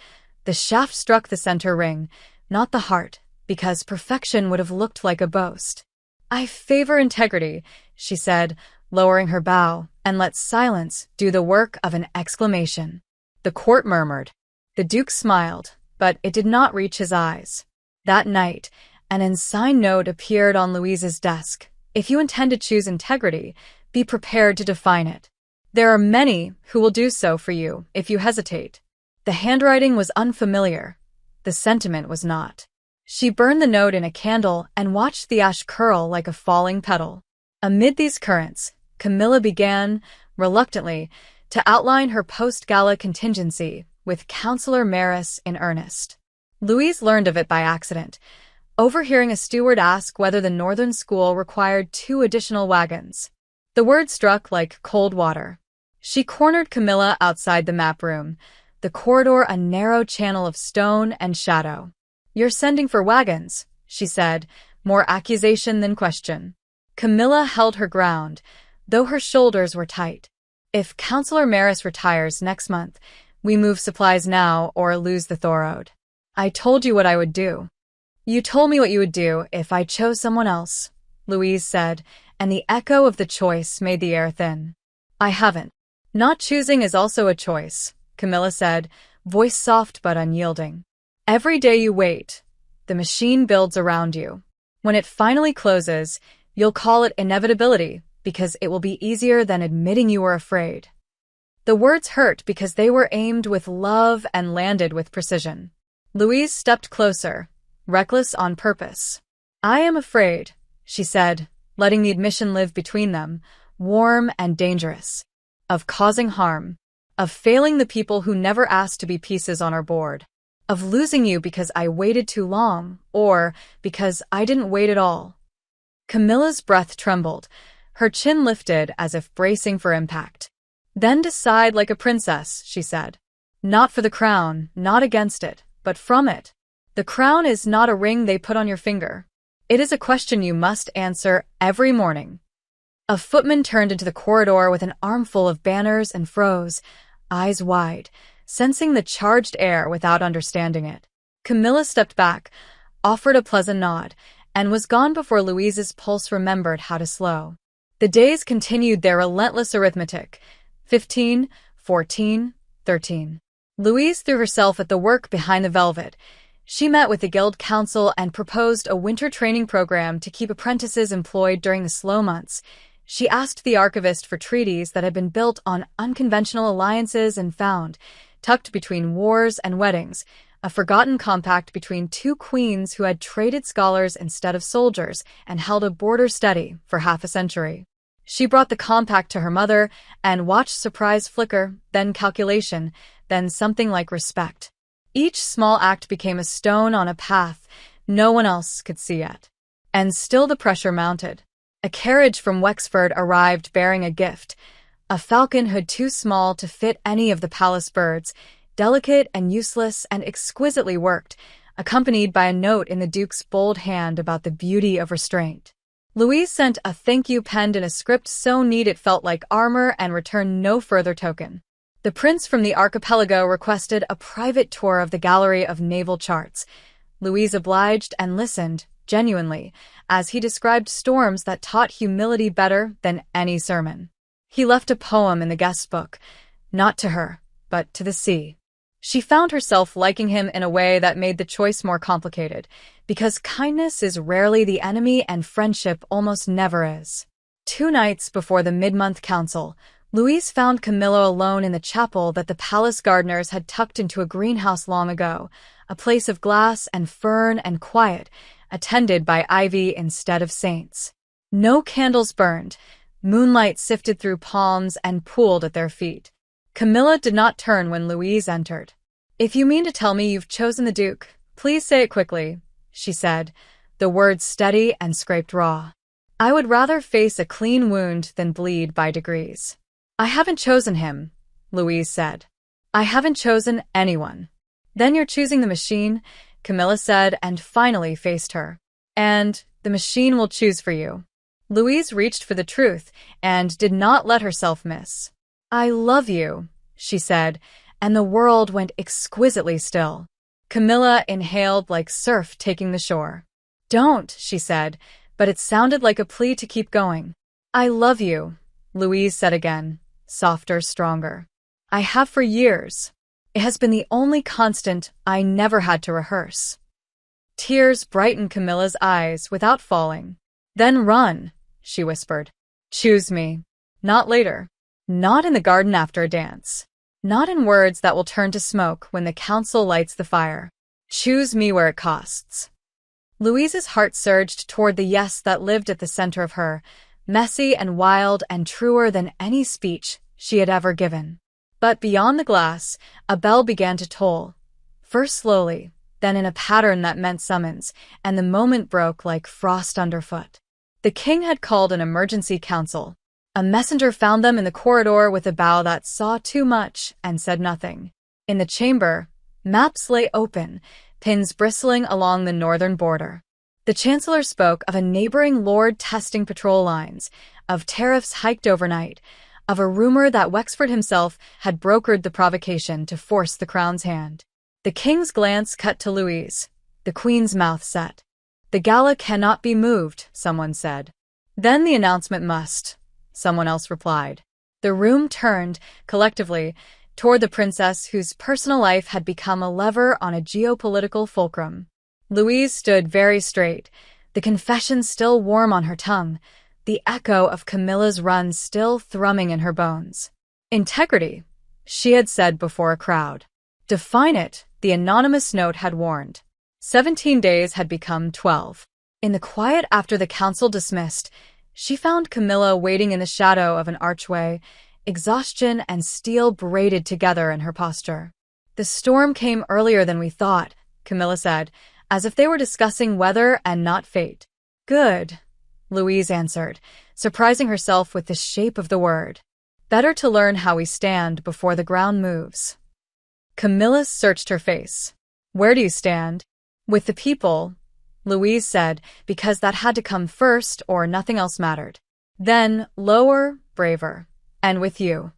The shaft struck the center ring, not the heart, because perfection would have looked like a boast. "I favor integrity," she said, lowering her bow, and let silence do the work of an exclamation. The court murmured. The Duke smiled, but it did not reach his eyes. That night, an unsigned note appeared on Louise's desk. "If you intend to choose integrity, be prepared to define it. There are many who will do so for you if you hesitate." The handwriting was unfamiliar. The sentiment was not. She burned the note in a candle and watched the ash curl like a falling petal. Amid these currents, Camilla began, reluctantly, to outline her post-gala contingency with Counselor Maris in earnest. Louise learned of it by accident, overhearing a steward ask whether the northern school required 2 additional wagons. The word struck like cold water. She cornered Camilla outside the map room, the corridor a narrow channel of stone and shadow. "You're sending for wagons," she said, more accusation than question. Camilla held her ground, though her shoulders were tight. "If Counselor Maris retires next month, we move supplies now or lose the Thorold. I told you what I would do." "You told me what you would do if I chose someone else," Louise said, and the echo of the choice made the air thin. "I haven't." "Not choosing is also a choice," Camilla said, voice soft but unyielding. "Every day you wait, the machine builds around you. When it finally closes, you'll call it inevitability because it will be easier than admitting you were afraid." The words hurt because they were aimed with love and landed with precision. Louise stepped closer, reckless on purpose. "I am afraid," she said, letting the admission live between them, warm and dangerous. "Of causing harm. Of failing the people who never asked to be pieces on our board. Of losing you because I waited too long, or because I didn't wait at all." Camilla's breath trembled, her chin lifted as if bracing for impact. "Then decide like a princess," she said. "Not for the crown, not against it, but from it. The crown is not a ring they put on your finger. It is a question you must answer every morning." A footman turned into the corridor with an armful of banners and froze, eyes wide, sensing the charged air without understanding it. Camilla stepped back, offered a pleasant nod, and was gone before Louise's pulse remembered how to slow. The days continued their relentless arithmetic. 15, 14, 13. Louise threw herself at the work behind the velvet. She met with the Guild Council and proposed a winter training program to keep apprentices employed during the slow months. She asked the archivist for treaties that had been built on unconventional alliances and found, tucked between wars and weddings, a forgotten compact between 2 queens who had traded scholars instead of soldiers and held a border study for half a century. She brought the compact to her mother and watched surprise flicker, then calculation, then something like respect. Each small act became a stone on a path no one else could see yet. And still the pressure mounted. A carriage from Wexford arrived bearing a gift, a falcon hood too small to fit any of the palace birds, delicate and useless and exquisitely worked, accompanied by a note in the Duke's bold hand about the beauty of restraint. Louise sent a thank you penned in a script so neat it felt like armor and returned no further token. The prince from the archipelago requested a private tour of the gallery of naval charts. Louise obliged and listened, genuinely, as he described storms that taught humility better than any sermon. He left a poem in the guest book, not to her, but to the sea. She found herself liking him in a way that made the choice more complicated, because kindness is rarely the enemy and friendship almost never is. 2 nights before the mid-month council, Louise found Camilla alone in the chapel that the palace gardeners had tucked into a greenhouse long ago, a place of glass and fern and quiet, attended by ivy instead of saints. No candles burned, moonlight sifted through palms and pooled at their feet. Camilla did not turn when Louise entered. "If you mean to tell me you've chosen the Duke, please say it quickly," she said, the words steady and scraped raw. "I would rather face a clean wound than bleed by degrees." "I haven't chosen him," Louise said. "I haven't chosen anyone." "Then you're choosing the machine," Camilla said and finally faced her. "And the machine will choose for you." Louise reached for the truth and did not let herself miss. "I love you," she said, and the world went exquisitely still. Camilla inhaled like surf taking the shore. "Don't," she said, but it sounded like a plea to keep going. "I love you," Louise said again, softer, stronger. "I have for years. It has been the only constant I never had to rehearse." Tears brightened Camilla's eyes without falling. "Then run," she whispered. "Choose me. Not later. Not in the garden after a dance. Not in words that will turn to smoke when the council lights the fire. Choose me where it costs." Louise's heart surged toward the yes that lived at the center of her, messy and wild and truer than any speech she had ever given. But beyond the glass, a bell began to toll. First slowly, then in a pattern that meant summons, and the moment broke like frost underfoot. The king had called an emergency council. A messenger found them in the corridor with a bow that saw too much and said nothing. In the chamber, maps lay open, pins bristling along the northern border. The chancellor spoke of a neighboring lord testing patrol lines, of tariffs hiked overnight, of a rumor that Wexford himself had brokered the provocation to force the crown's hand. The king's glance cut to Louise. The queen's mouth set. "The gala cannot be moved," someone said. "Then the announcement must," someone else replied. The room turned, collectively, toward the princess whose personal life had become a lever on a geopolitical fulcrum. Louise stood very straight, the confession still warm on her tongue, the echo of Camilla's run still thrumming in her bones. "Integrity," she had said before a crowd. "Define it," the anonymous note had warned. 17 days had become 12. In the quiet after the council dismissed, she found Camilla waiting in the shadow of an archway, exhaustion and steel braided together in her posture. "The storm came earlier than we thought," Camilla said, as if they were discussing weather and not fate. "Good," Louise answered, surprising herself with the shape of the word. "Better to learn how we stand before the ground moves." Camilla searched her face. "Where do you stand?" "With the people," Louise said, because that had to come first or nothing else mattered. Then, lower, braver. "And with you."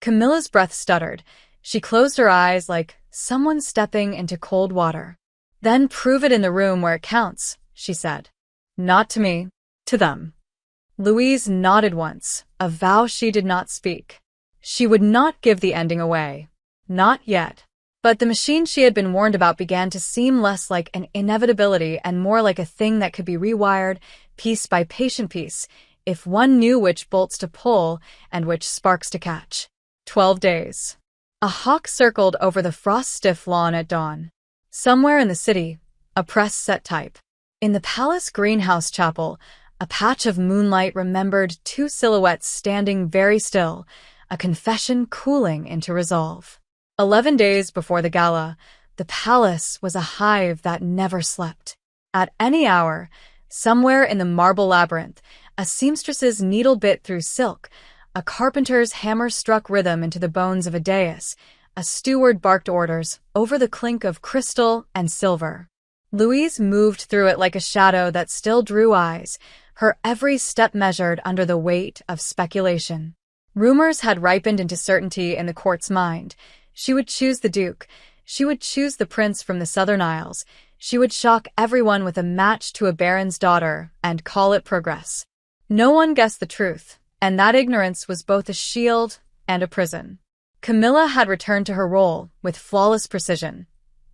Camilla's breath stuttered. She closed her eyes like someone stepping into cold water. "Then prove it in the room where it counts," she said. "Not to me, to them." Louise nodded once, a vow she did not speak. She would not give the ending away. Not yet. But the machine she had been warned about began to seem less like an inevitability and more like a thing that could be rewired, piece by patient piece, if one knew which bolts to pull and which sparks to catch. 12 days. A hawk circled over the frost-stiff lawn at dawn. Somewhere in the city, a press set type. In the palace greenhouse chapel, a patch of moonlight remembered two silhouettes standing very still, a confession cooling into resolve. 11 days before the gala, the palace was a hive that never slept. At any hour, somewhere in the marble labyrinth, a seamstress's needle bit through silk, a carpenter's hammer struck rhythm into the bones of a dais, a steward barked orders over the clink of crystal and silver. Louise moved through it like a shadow that still drew eyes, her every step measured under the weight of speculation. Rumors had ripened into certainty in the court's mind. She would choose the duke. She would choose the prince from the Southern Isles. She would shock everyone with a match to a baron's daughter and call it progress. No one guessed the truth, and that ignorance was both a shield and a prison. Camilla had returned to her role with flawless precision.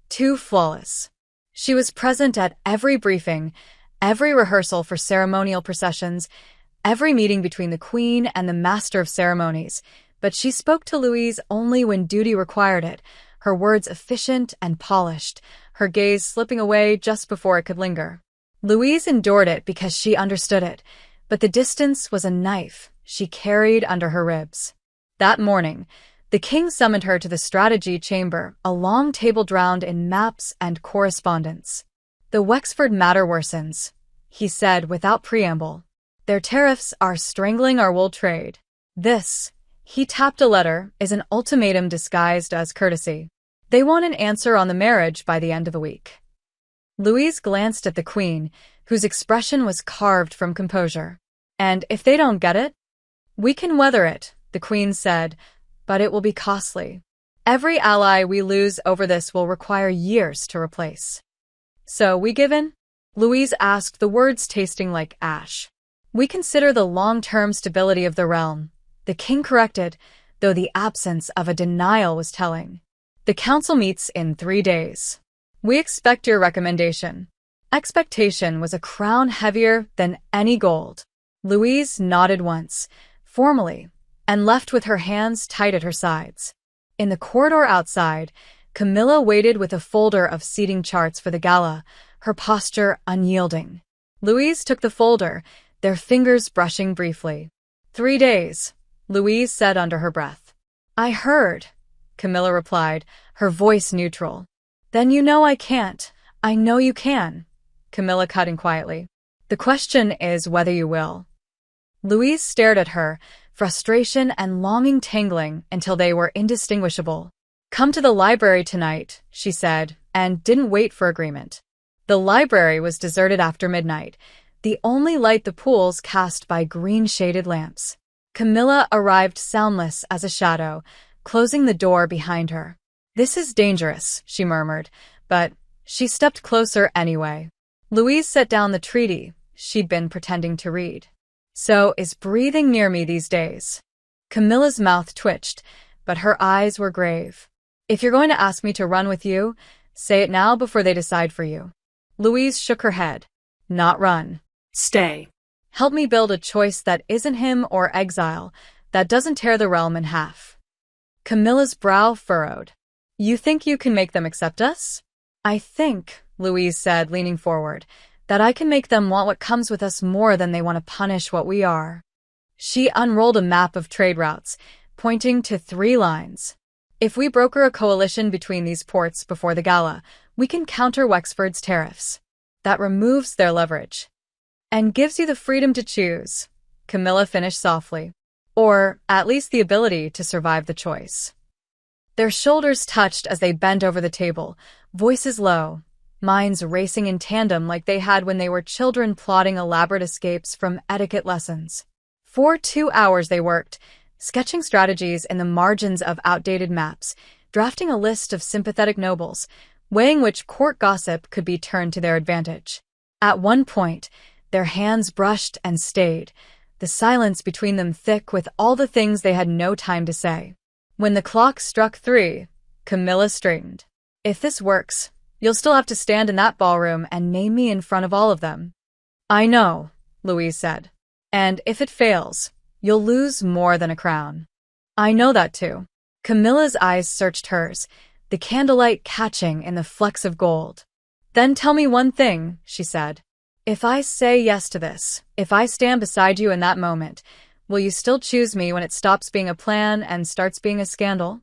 Too flawless. She was present at every briefing, every rehearsal for ceremonial processions, every meeting between the queen and the master of ceremonies, but she spoke to Louise only when duty required it, her words efficient and polished, her gaze slipping away just before it could linger. Louise endured it because she understood it, but the distance was a knife she carried under her ribs. That morning, the king summoned her to the strategy chamber, a long table drowned in maps and correspondence. "The Wexford matter worsens," he said without preamble. "Their tariffs are strangling our wool trade. This," he tapped a letter, "is an ultimatum disguised as courtesy. They want an answer on the marriage by the end of the week." Louise glanced at the queen, whose expression was carved from composure. "And if they don't get it?" "We can weather it," the queen said, "but it will be costly. Every ally we lose over this will require years to replace." "So we give in?" Louise asked, the words tasting like ash. "We consider the long-term stability of the realm," the king corrected, though the absence of a denial was telling. "The council meets in 3 days. We expect your recommendation." Expectation was a crown heavier than any gold. Louise nodded once, formally, and left with her hands tight at her sides. In the corridor outside, Camilla waited with a folder of seating charts for the gala, her posture unyielding. Louise took the folder, their fingers brushing briefly. 3 days, Louise said under her breath. I heard, Camilla replied, her voice neutral. Then you know I can't. I know you can, Camilla cut in quietly. The question is whether you will. Louise stared at her, frustration and longing tangling until they were indistinguishable. Come to the library tonight, she said, and didn't wait for agreement. The library was deserted after midnight, the only light the pools cast by green-shaded lamps. Camilla arrived soundless as a shadow, closing the door behind her. This is dangerous, she murmured, but she stepped closer anyway. Louise set down the treaty she'd been pretending to read. So is breathing near me these days. Camilla's mouth twitched, but her eyes were grave. If you're going to ask me to run with you, say it now before they decide for you. Louise shook her head. Not run. Stay. Help me build a choice that isn't him or exile, that doesn't tear the realm in half. Camilla's brow furrowed. You think you can make them accept us? I think, Louise said, leaning forward, that I can make them want what comes with us more than they want to punish what we are. She unrolled a map of trade routes, pointing to 3 lines. If we broker a coalition between these ports before the gala, we can counter Wexford's tariffs. That removes their leverage. And gives you the freedom to choose, Camilla finished softly. Or, at least the ability to survive the choice. Their shoulders touched as they bent over the table, voices low, minds racing in tandem like they had when they were children plotting elaborate escapes from etiquette lessons. For 2 hours they worked, sketching strategies in the margins of outdated maps, drafting a list of sympathetic nobles, weighing which court gossip could be turned to their advantage. At one point, their hands brushed and stayed, the silence between them thick with all the things they had no time to say. When the clock struck 3, Camilla straightened. If this works, you'll still have to stand in that ballroom and name me in front of all of them. I know, Louise said. And if it fails, you'll lose more than a crown. I know that too. Camilla's eyes searched hers, the candlelight catching in the flecks of gold. Then tell me one thing, she said. If I say yes to this, if I stand beside you in that moment, will you still choose me when it stops being a plan and starts being a scandal?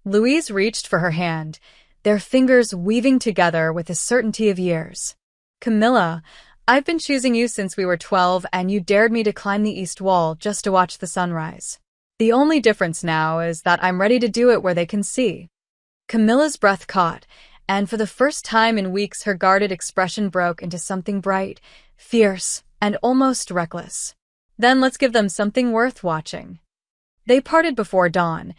Louise reached for her hand, their fingers weaving together with the certainty of years. Camilla, I've been choosing you since we were 12 and you dared me to climb the east wall just to watch the sunrise. The only difference now is that I'm ready to do it where they can see. Camilla's breath caught, and for the first time in weeks her guarded expression broke into something bright, fierce, and almost reckless. Then let's give them something worth watching. They parted before dawn,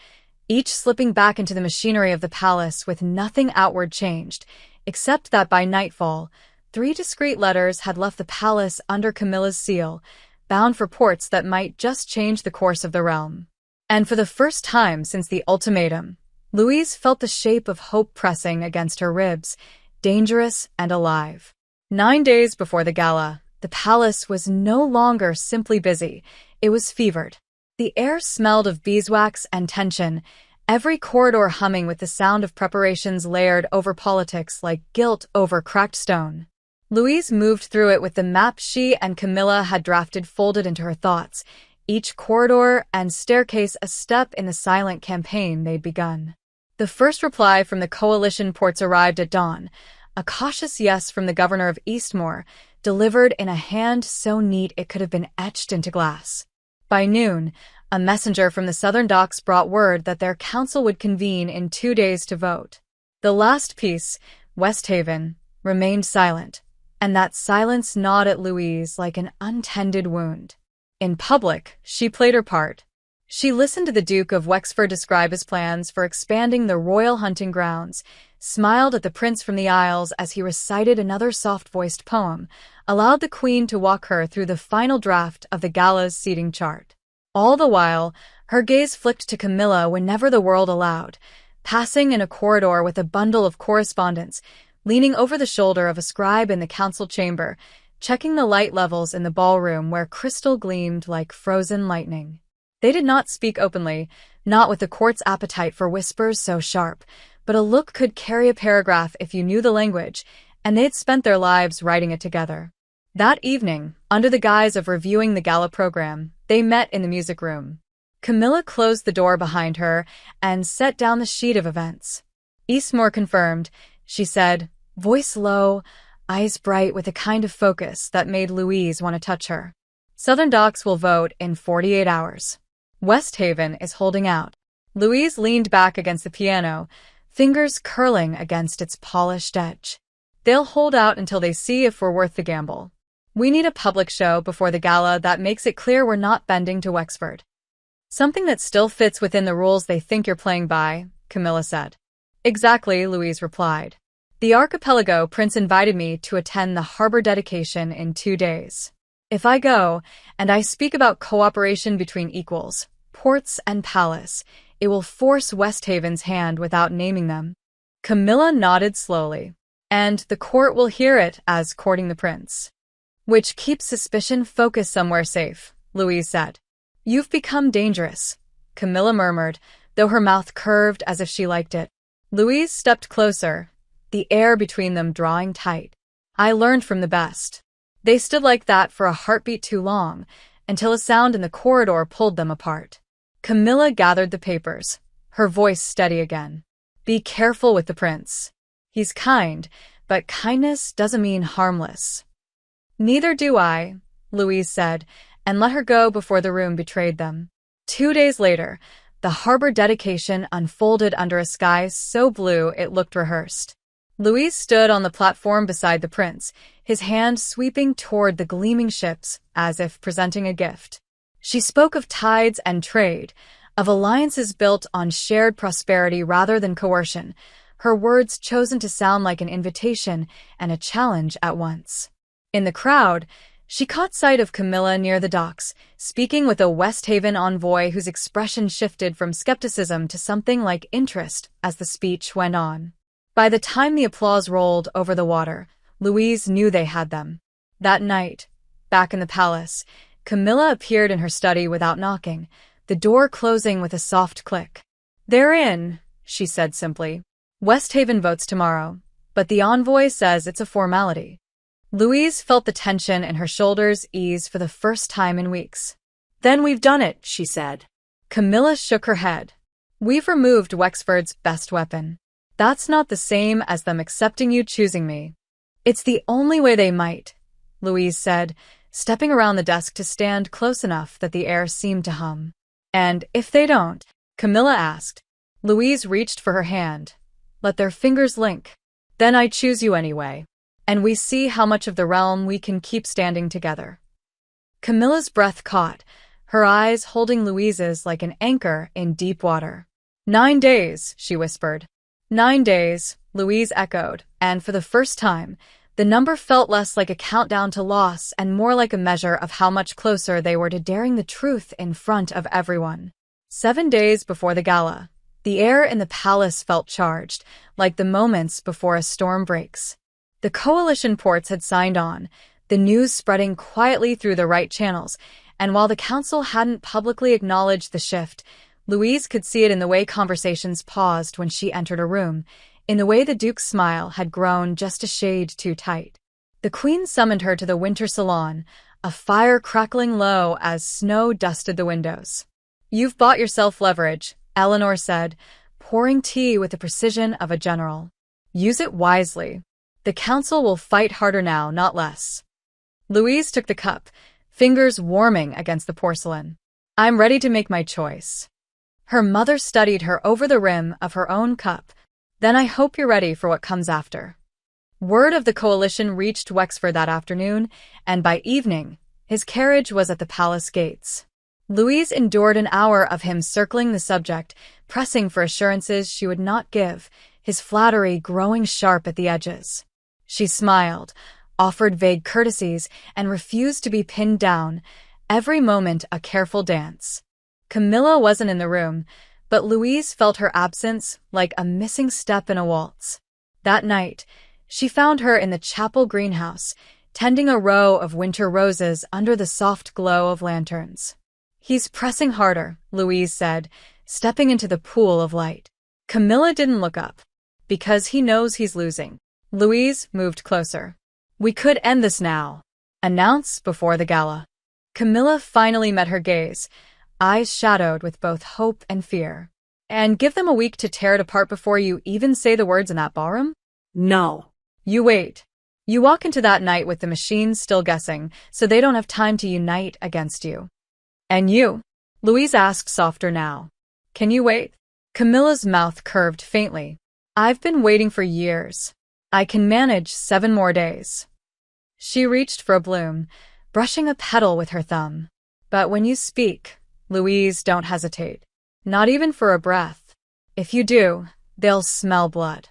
each slipping back into the machinery of the palace with nothing outward changed, except that by nightfall, 3 discreet letters had left the palace under Camilla's seal, bound for ports that might just change the course of the realm. And for the first time since the ultimatum, Louise felt the shape of hope pressing against her ribs, dangerous and alive. 9 days before the gala, the palace was no longer simply busy, it was fevered. The air smelled of beeswax and tension, every corridor humming with the sound of preparations layered over politics like gilt over cracked stone. Louise moved through it with the map she and Camilla had drafted folded into her thoughts, each corridor and staircase a step in the silent campaign they'd begun. The first reply from the coalition ports arrived at dawn, a cautious yes from the governor of Eastmoor, delivered in a hand so neat it could have been etched into glass. By noon, a messenger from the southern docks brought word that their council would convene in 2 days to vote. The last piece, Westhaven, remained silent, and that silence gnawed at Louise like an untended wound. In public, she played her part. She listened to the Duke of Wexford describe his plans for expanding the royal hunting grounds, smiled at the prince from the Isles as he recited another soft-voiced poem, allowed the Queen to walk her through the final draft of the gala's seating chart. All the while, her gaze flicked to Camilla whenever the world allowed, passing in a corridor with a bundle of correspondence, leaning over the shoulder of a scribe in the council chamber, checking the light levels in the ballroom where crystal gleamed like frozen lightning. They did not speak openly, not with the court's appetite for whispers so sharp, but a look could carry a paragraph if you knew the language, and they'd spent their lives writing it together. That evening, under the guise of reviewing the gala program, they met in the music room. Camilla closed the door behind her and set down the sheet of events. Eastmore confirmed, she said, voice low, eyes bright with a kind of focus that made Louise want to touch her. Southern Docks will vote in 48 hours. West Haven is holding out. Louise leaned back against the piano, fingers curling against its polished edge. They'll hold out until they see if we're worth the gamble. We need a public show before the gala that makes it clear we're not bending to Wexford. Something that still fits within the rules they think you're playing by, Camilla said. Exactly, Louise replied. The archipelago prince invited me to attend the harbor dedication in 2 days. If I go, and I speak about cooperation between equals, ports and palace, it will force West Haven's hand without naming them. Camilla nodded slowly. And the court will hear it as courting the prince. Which keeps suspicion focused somewhere safe, Louise said. You've become dangerous, Camilla murmured, though her mouth curved as if she liked it. Louise stepped closer, the air between them drawing tight. I learned from the best. They stood like that for a heartbeat too long, until a sound in the corridor pulled them apart. Camilla gathered the papers, her voice steady again. Be careful with the prince. He's kind, but kindness doesn't mean harmless. Neither do I, Louise said, and let her go before the room betrayed them. 2 days later, the harbor dedication unfolded under a sky so blue it looked rehearsed. Louise stood on the platform beside the prince, his hand sweeping toward the gleaming ships as if presenting a gift. She spoke of tides and trade, of alliances built on shared prosperity rather than coercion, her words chosen to sound like an invitation and a challenge at once. In the crowd, she caught sight of Camilla near the docks, speaking with a West Haven envoy whose expression shifted from skepticism to something like interest as the speech went on. By the time the applause rolled over the water, Louise knew they had them. That night, back in the palace, Camilla appeared in her study without knocking, the door closing with a soft click. They're in, she said simply. West Haven votes tomorrow, but the envoy says it's a formality. Louise felt the tension in her shoulders ease for the first time in weeks. Then we've done it, she said. Camilla shook her head. We've removed Wexford's best weapon. That's not the same as them accepting you choosing me. It's the only way they might, Louise said, stepping around the desk to stand close enough that the air seemed to hum. And if they don't? Camilla asked. Louise reached for her hand. Let their fingers link. Then I choose you anyway. And we see how much of the realm we can keep standing together. Camilla's breath caught, her eyes holding Louise's like an anchor in deep water. 9 days, she whispered. 9 days, Louise echoed, and for the first time, the number felt less like a countdown to loss and more like a measure of how much closer they were to daring the truth in front of everyone. 7 days before the gala, the air in the palace felt charged, like the moments before a storm breaks. The coalition ports had signed on, the news spreading quietly through the right channels, and while the council hadn't publicly acknowledged the shift, Louise could see it in the way conversations paused when she entered a room, in the way the Duke's smile had grown just a shade too tight. The Queen summoned her to the winter salon, a fire crackling low as snow dusted the windows. You've bought yourself leverage, Eleanor said, pouring tea with the precision of a general. Use it wisely. The council will fight harder now, not less. Louise took the cup, fingers warming against the porcelain. I'm ready to make my choice. Her mother studied her over the rim of her own cup. Then I hope you're ready for what comes after. Word of the coalition reached Wexford that afternoon, and by evening, his carriage was at the palace gates. Louise endured an hour of him circling the subject, pressing for assurances she would not give, his flattery growing sharp at the edges. She smiled, offered vague courtesies, and refused to be pinned down, every moment a careful dance. Camilla wasn't in the room, but Louise felt her absence like a missing step in a waltz. That night, she found her in the chapel greenhouse, tending a row of winter roses under the soft glow of lanterns. He's pressing harder, Louise said, stepping into the pool of light. Camilla didn't look up. Because he knows he's losing. Louise moved closer. We could end this now. Announce before the gala. Camilla finally met her gaze, eyes shadowed with both hope and fear. And give them a week to tear it apart before you even say the words in that ballroom? No. You wait. You walk into that night with the machines still guessing, so they don't have time to unite against you. And you? Louise asked softer now. Can you wait? Camilla's mouth curved faintly. I've been waiting for years. I can manage 7 more days. She reached for a bloom, brushing a petal with her thumb. But when you speak, Louise, don't hesitate. Not even for a breath. If you do, they'll smell blood.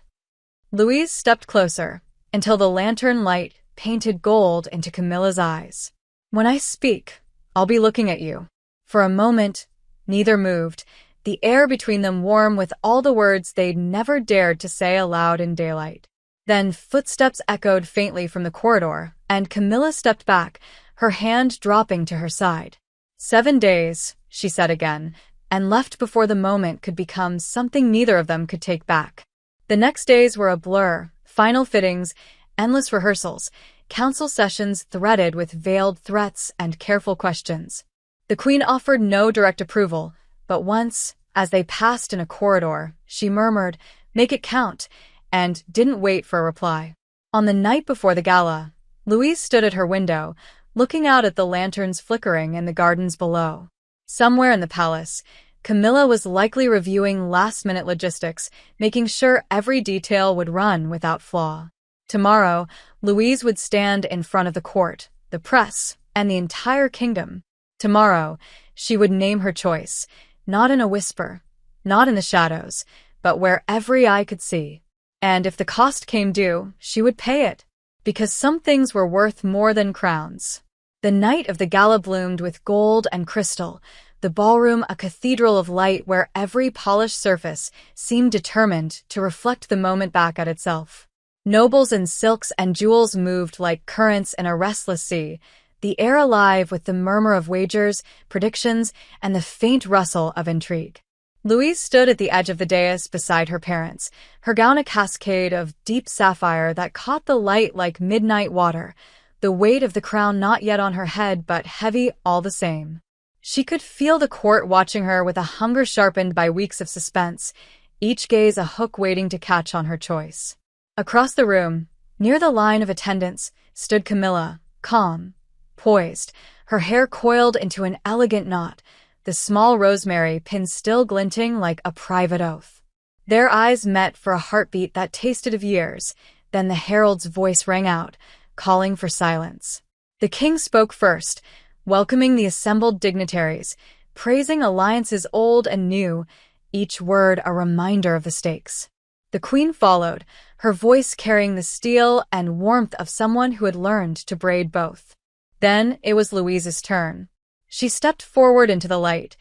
Louise stepped closer, until the lantern light painted gold into Camilla's eyes. When I speak, I'll be looking at you. For a moment, neither moved, the air between them warm with all the words they'd never dared to say aloud in daylight. Then footsteps echoed faintly from the corridor, and Camilla stepped back, her hand dropping to her side. 7 days, she said again, and left before the moment could become something neither of them could take back. The next days were a blur, final fittings, endless rehearsals, council sessions threaded with veiled threats and careful questions. The Queen offered no direct approval, but once, as they passed in a corridor, she murmured, "Make it count," and didn't wait for a reply. On the night before the gala, Louise stood at her window, looking out at the lanterns flickering in the gardens below. Somewhere in the palace, Camilla was likely reviewing last-minute logistics, making sure every detail would run without flaw. Tomorrow, Louise would stand in front of the court, the press, and the entire kingdom. Tomorrow, she would name her choice, not in a whisper, not in the shadows, but where every eye could see. And if the cost came due, she would pay it, because some things were worth more than crowns. The night of the gala bloomed with gold and crystal, the ballroom a cathedral of light where every polished surface seemed determined to reflect the moment back at itself. Nobles in silks and jewels moved like currents in a restless sea, the air alive with the murmur of wagers, predictions, and the faint rustle of intrigue. Louise stood at the edge of the dais beside her parents, her gown a cascade of deep sapphire that caught the light like midnight water, the weight of the crown not yet on her head but heavy all the same. She could feel the court watching her with a hunger sharpened by weeks of suspense, each gaze a hook waiting to catch on her choice. Across the room, near the line of attendants, stood Camilla, calm, poised, her hair coiled into an elegant knot, the small rosemary pin still glinting like a private oath. Their eyes met for a heartbeat that tasted of years, then the herald's voice rang out, calling for silence. The king spoke first, welcoming the assembled dignitaries, praising alliances old and new, each word a reminder of the stakes. The queen followed, her voice carrying the steel and warmth of someone who had learned to braid both. Then it was Louise's turn. She stepped forward into the light,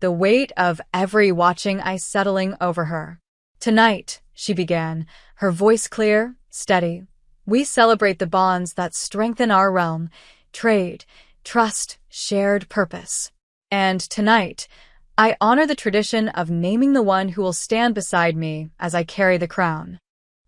the weight of every watching eye settling over her. "Tonight," she began, her voice clear, steady, "we celebrate the bonds that strengthen our realm, trade, trust, shared purpose. And tonight, I honor the tradition of naming the one who will stand beside me as I carry the crown."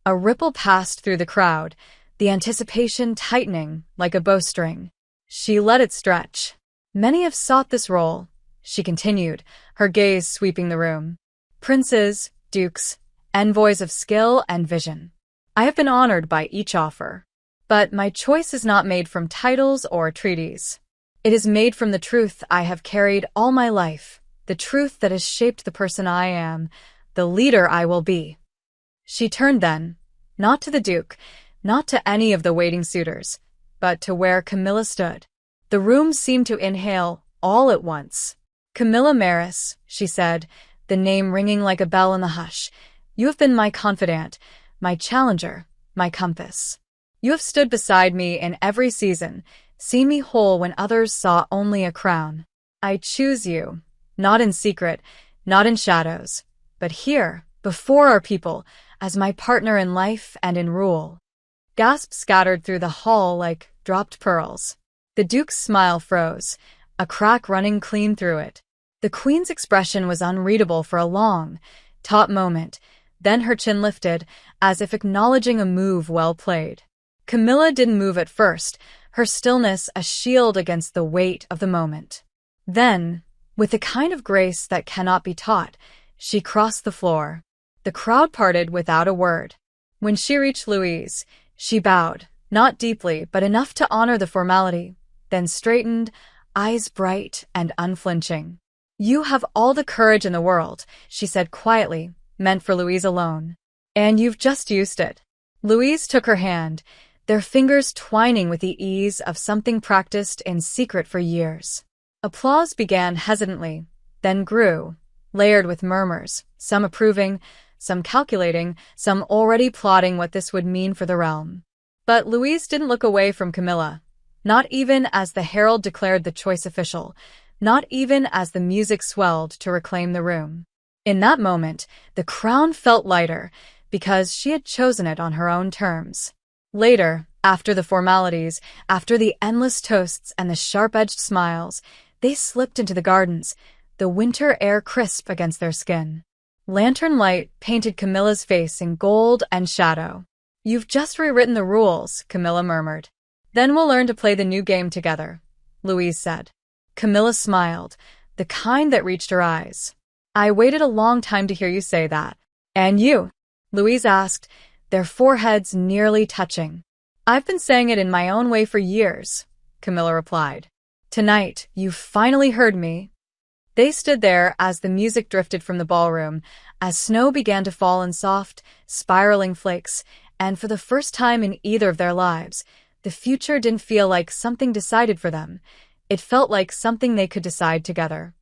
A ripple passed through the crowd, the anticipation tightening like a bowstring. She let it stretch. "Many have sought this role," she continued, her gaze sweeping the room. "Princes, dukes, envoys of skill and vision. I have been honored by each offer. But my choice is not made from titles or treaties. It is made from the truth I have carried all my life, the truth that has shaped the person I am, the leader I will be." She turned then, not to the duke, not to any of the waiting suitors, but to where Camilla stood. The room seemed to inhale all at once. "Camilla Maris," she said, the name ringing like a bell in the hush, "you have been my confidant, my challenger, my compass. You have stood beside me in every season, seen me whole when others saw only a crown. I choose you, not in secret, not in shadows, but here, before our people, as my partner in life and in rule." Gasps scattered through the hall like dropped pearls. The duke's smile froze, a crack running clean through it. The queen's expression was unreadable for a long, taut moment, then her chin lifted, as if acknowledging a move well played. Camilla didn't move at first, her stillness a shield against the weight of the moment. Then, With the kind of grace that cannot be taught, she crossed the floor. The crowd parted without a word. When she reached Louise, she bowed, not deeply, but enough to honor the formality, then straightened, eyes bright and unflinching. "You have all the courage in the world," she said quietly, meant for Louise alone. "And you've just used it." Louise took her hand, their fingers twining with the ease of something practiced in secret for years. Applause began hesitantly, then grew, layered with murmurs, some approving, some calculating, some already plotting what this would mean for the realm. But Louise didn't look away from Camilla, not even as the herald declared the choice official, not even as the music swelled to reclaim the room. In that moment, the crown felt lighter, because she had chosen it on her own terms. Later, after the formalities, after the endless toasts and the sharp-edged smiles, they slipped into the gardens, the winter air crisp against their skin. Lantern light painted Camilla's face in gold and shadow. "You've just rewritten the rules," Camilla murmured. "Then we'll learn to play the new game together," Louise said. Camilla smiled, the kind that reached her eyes. "I waited a long time to hear you say that." "And you?" Louise asked, their foreheads nearly touching. "I've been saying it in my own way for years," Camilla replied. "Tonight, you finally heard me." They stood there as the music drifted from the ballroom, as snow began to fall in soft, spiraling flakes, and for the first time in either of their lives, the future didn't feel like something decided for them. It felt like something they could decide together.